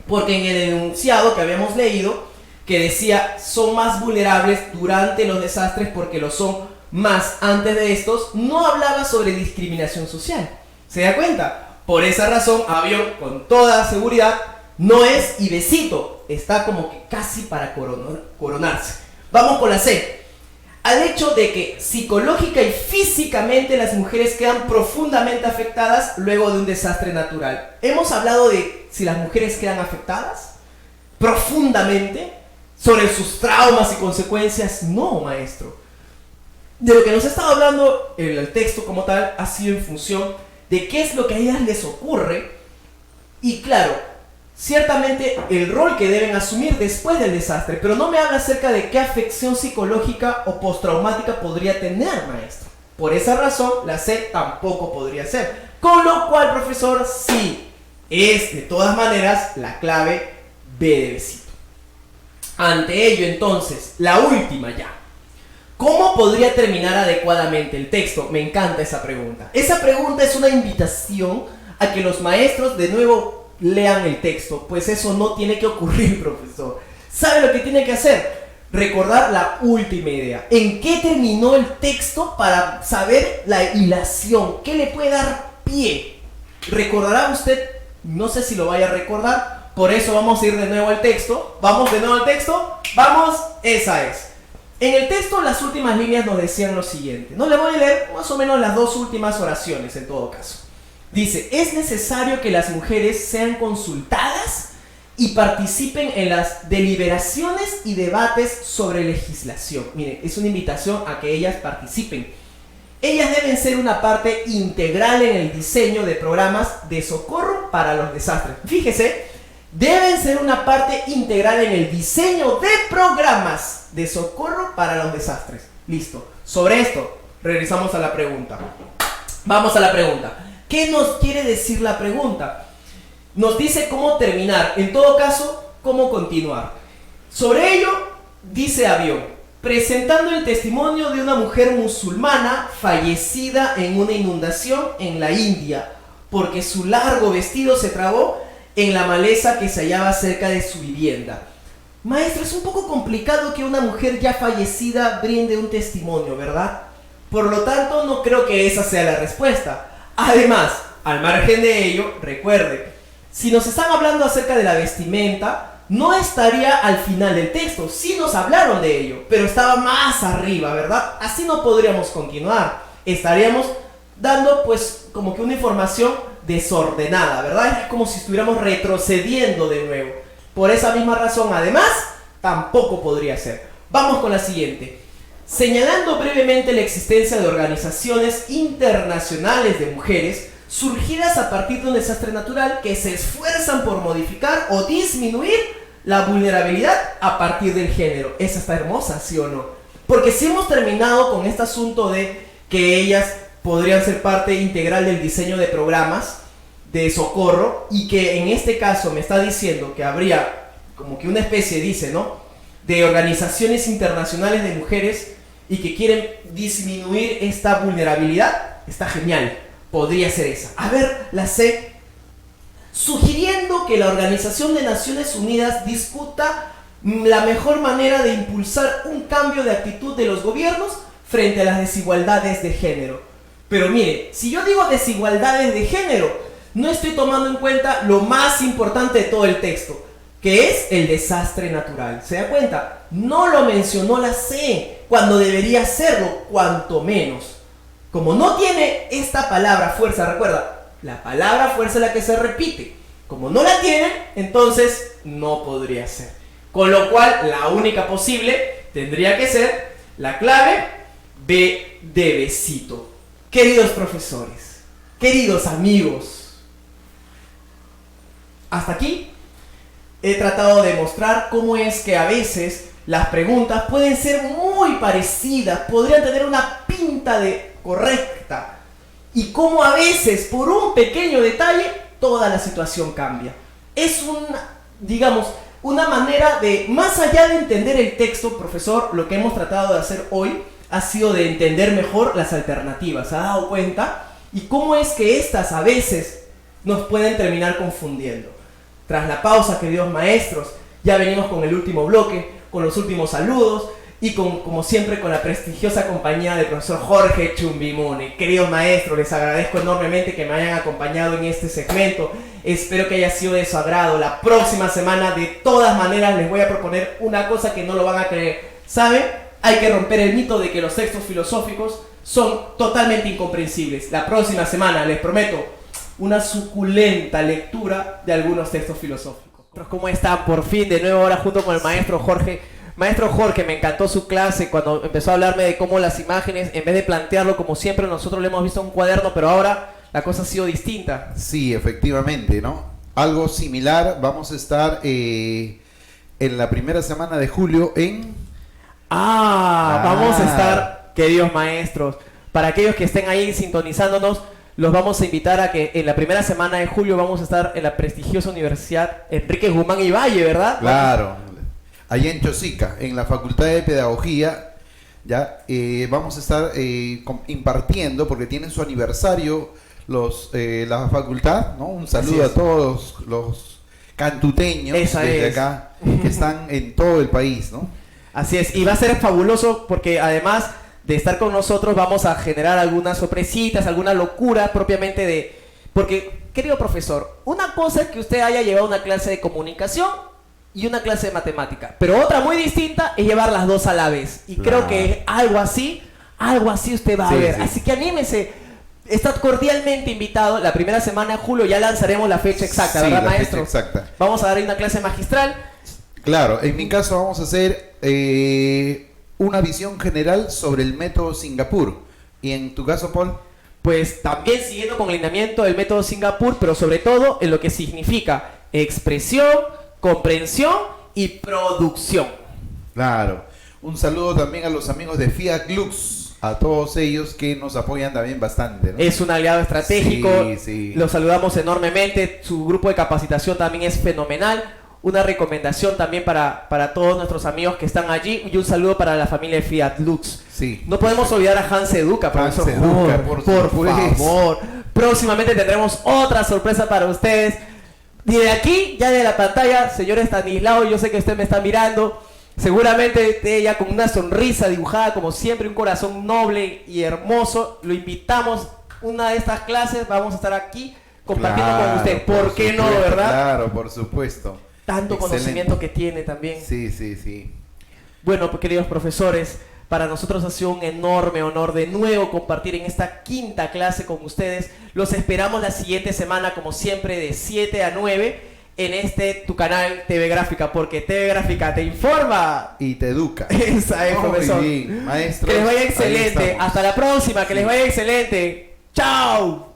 [SPEAKER 1] Porque en el enunciado que habíamos leído, que decía, son más vulnerables durante los desastres porque lo son más antes de estos, no hablaba sobre discriminación social. ¿Se da cuenta? Por esa razón, avión, con toda seguridad, no es y besito, está como que casi para coronarse. Vamos con la C. Al hecho de que psicológica y físicamente las mujeres quedan profundamente afectadas luego de un desastre natural. Hemos hablado de si las mujeres quedan afectadas profundamente sobre sus traumas y consecuencias. No, maestro. De lo que nos ha estado hablando el texto como tal ha sido en función de qué es lo que a ellas les ocurre y claro, ciertamente el rol que deben asumir después del desastre, pero no me habla acerca de qué afección psicológica o postraumática podría tener, maestro. Por esa razón, la C tampoco podría ser. Con lo cual, profesor, sí, es de todas maneras la clave B de besito. Ante ello, entonces, la última ya. ¿Cómo podría terminar adecuadamente el texto? Me encanta esa pregunta. Esa pregunta es una invitación a que los maestros de nuevo lean el texto, pues eso no tiene que ocurrir, profesor. ¿Sabe lo que tiene que hacer? Recordar la última idea. ¿En qué terminó el texto para saber la hilación? ¿Qué le puede dar pie? ¿Recordará usted? No sé si lo vaya a recordar, por eso vamos a ir de nuevo al texto. ¿Vamos de nuevo al texto? ¡Vamos! Esa es. En el texto las últimas líneas nos decían lo siguiente. No le voy a leer más o menos las dos últimas oraciones en todo caso. Dice, es necesario que las mujeres sean consultadas y participen en las deliberaciones y debates sobre legislación. Miren, es una invitación a que ellas participen. Ellas deben ser una parte integral en el diseño de programas de socorro para los desastres. Fíjese, deben ser una parte integral en el diseño de programas de socorro para los desastres. Listo. Sobre esto, regresamos a la pregunta. Vamos a la pregunta. ¿Qué nos quiere decir la pregunta? Nos dice cómo terminar, en todo caso, cómo continuar. Sobre ello, dice Avión, presentando el testimonio de una mujer musulmana fallecida en una inundación en la India, porque su largo vestido se trabó en la maleza que se hallaba cerca de su vivienda. Maestro, es un poco complicado que una mujer ya fallecida brinde un testimonio, ¿verdad? Por lo tanto, no creo que esa sea la respuesta. Además, al margen de ello, recuerde, si nos están hablando acerca de la vestimenta, no estaría al final del texto. Sí nos hablaron de ello, pero estaba más arriba, ¿verdad? Así no podríamos continuar. Estaríamos dando, pues, como que una información desordenada, ¿verdad? Es como si estuviéramos retrocediendo de nuevo. Por esa misma razón, además, tampoco podría ser. Vamos con la siguiente. Señalando brevemente la existencia de organizaciones internacionales de mujeres surgidas a partir de un desastre natural que se esfuerzan por modificar o disminuir la vulnerabilidad a partir del género. Esa está hermosa, ¿sí o no? Porque si hemos terminado con este asunto de que ellas podrían ser parte integral del diseño de programas de socorro y que en este caso me está diciendo que habría como que una especie, dice, ¿no?, de organizaciones internacionales de mujeres y que quieren disminuir esta vulnerabilidad, está genial, podría ser esa. A ver, la C. Sugiriendo que la Organización de Naciones Unidas discuta la mejor manera de impulsar un cambio de actitud de los gobiernos frente a las desigualdades de género. Pero mire, si yo digo desigualdades de género, no estoy tomando en cuenta lo más importante de todo el texto, que es el desastre natural. ¿Se da cuenta? No lo mencionó la C cuando debería hacerlo, cuanto menos. Como no tiene esta palabra fuerza, recuerda, la palabra fuerza es la que se repite. Como no la tiene, entonces no podría ser. Con lo cual, la única posible tendría que ser la clave B de besito. Queridos profesores, queridos amigos, hasta aquí he tratado de mostrar cómo es que a veces las preguntas pueden ser muy parecidas, podrían tener una pinta de correcta, y cómo a veces por un pequeño detalle toda la situación cambia. Es una manera de, más allá de entender el texto, profesor, lo que hemos tratado de hacer hoy ha sido de entender mejor las alternativas. ¿Se ha dado cuenta? Y cómo es que estas a veces nos pueden terminar confundiendo. Tras la pausa, queridos maestros, ya venimos con el último bloque, con los últimos saludos y como siempre con la prestigiosa compañía del profesor Jorge Chumbimuni. Queridos maestros, les agradezco enormemente que me hayan acompañado en este segmento. Espero que haya sido de su agrado. La próxima semana, de todas maneras, les voy a proponer una cosa que no lo van a creer. ¿Saben? Hay que romper el mito de que los textos filosóficos son totalmente incomprensibles. La próxima semana, les prometo, una suculenta lectura de algunos textos filosóficos. ¿Cómo están? Por fin, de nuevo ahora junto con el maestro Jorge. Maestro Jorge, me encantó su clase cuando empezó a hablarme de cómo las imágenes, en vez de plantearlo como siempre nosotros lo hemos visto en un cuaderno, pero ahora la cosa ha sido distinta.
[SPEAKER 2] Sí, efectivamente, ¿no? Algo similar, vamos a estar en la primera semana de julio en...
[SPEAKER 1] Vamos a estar, queridos maestros, para aquellos que estén ahí sintonizándonos, los vamos a invitar a que en la primera semana de julio vamos a estar en la prestigiosa Universidad Enrique Guzmán y Valle, ¿verdad?
[SPEAKER 2] Claro, allá en Chosica, en la Facultad de Pedagogía, ya vamos a estar impartiendo, porque tienen su aniversario la facultad, ¿no? Un saludo a todos los cantuteños desde acá, que están en todo el país, ¿no?
[SPEAKER 1] Así es, y va a ser fabuloso porque además de estar con nosotros vamos a generar algunas sorpresitas, alguna locura propiamente de... Porque, querido profesor, una cosa es que usted haya llevado una clase de comunicación y una clase de matemática, pero otra muy distinta es llevar las dos a la vez. Y creo que algo así usted va a ver. Sí. Así que anímese. Está cordialmente invitado. La primera semana de julio ya lanzaremos la fecha exacta, ¿verdad, maestro?
[SPEAKER 2] Fecha exacta.
[SPEAKER 1] Vamos a dar una clase magistral.
[SPEAKER 2] Claro, en mi caso vamos a hacer una visión general sobre el método Singapur. ¿Y en tu caso, Paul?
[SPEAKER 1] Pues también siguiendo con el lineamiento del método Singapur, pero sobre todo en lo que significa expresión, comprensión y producción.
[SPEAKER 2] Claro. Un saludo también a los amigos de Fiat Lux, a todos ellos que nos apoyan también bastante, ¿no?
[SPEAKER 1] Es un aliado estratégico.
[SPEAKER 2] Sí.
[SPEAKER 1] Los saludamos enormemente. Su grupo de capacitación también es fenomenal. Una recomendación también para todos nuestros amigos que están allí, y un saludo para la familia de Fiat Lux.
[SPEAKER 2] Sí.
[SPEAKER 1] No podemos olvidar a Hans Educa, profesor.
[SPEAKER 2] Hans Educa, por
[SPEAKER 1] favor. Próximamente tendremos otra sorpresa para ustedes. Y de aquí, ya de la pantalla, señor Estanislao, yo sé que usted me está mirando. Seguramente ella con una sonrisa dibujada, como siempre, un corazón noble y hermoso. Lo invitamos una de estas clases. Vamos a estar aquí compartiendo con usted. ¿Por qué no, verdad?
[SPEAKER 2] Claro, por supuesto.
[SPEAKER 1] Tanto conocimiento que tiene también.
[SPEAKER 2] Sí.
[SPEAKER 1] Bueno, pues, queridos profesores, para nosotros ha sido un enorme honor de nuevo compartir en esta quinta clase con ustedes. Los esperamos la siguiente semana, como siempre, de 7 a 9 en tu canal TV Gráfica, porque TV Gráfica te informa
[SPEAKER 2] y te educa.
[SPEAKER 1] Esa es, profesor.
[SPEAKER 2] Muy bien, maestro.
[SPEAKER 1] Que les vaya excelente. Hasta la próxima, que les vaya excelente. ¡Chao!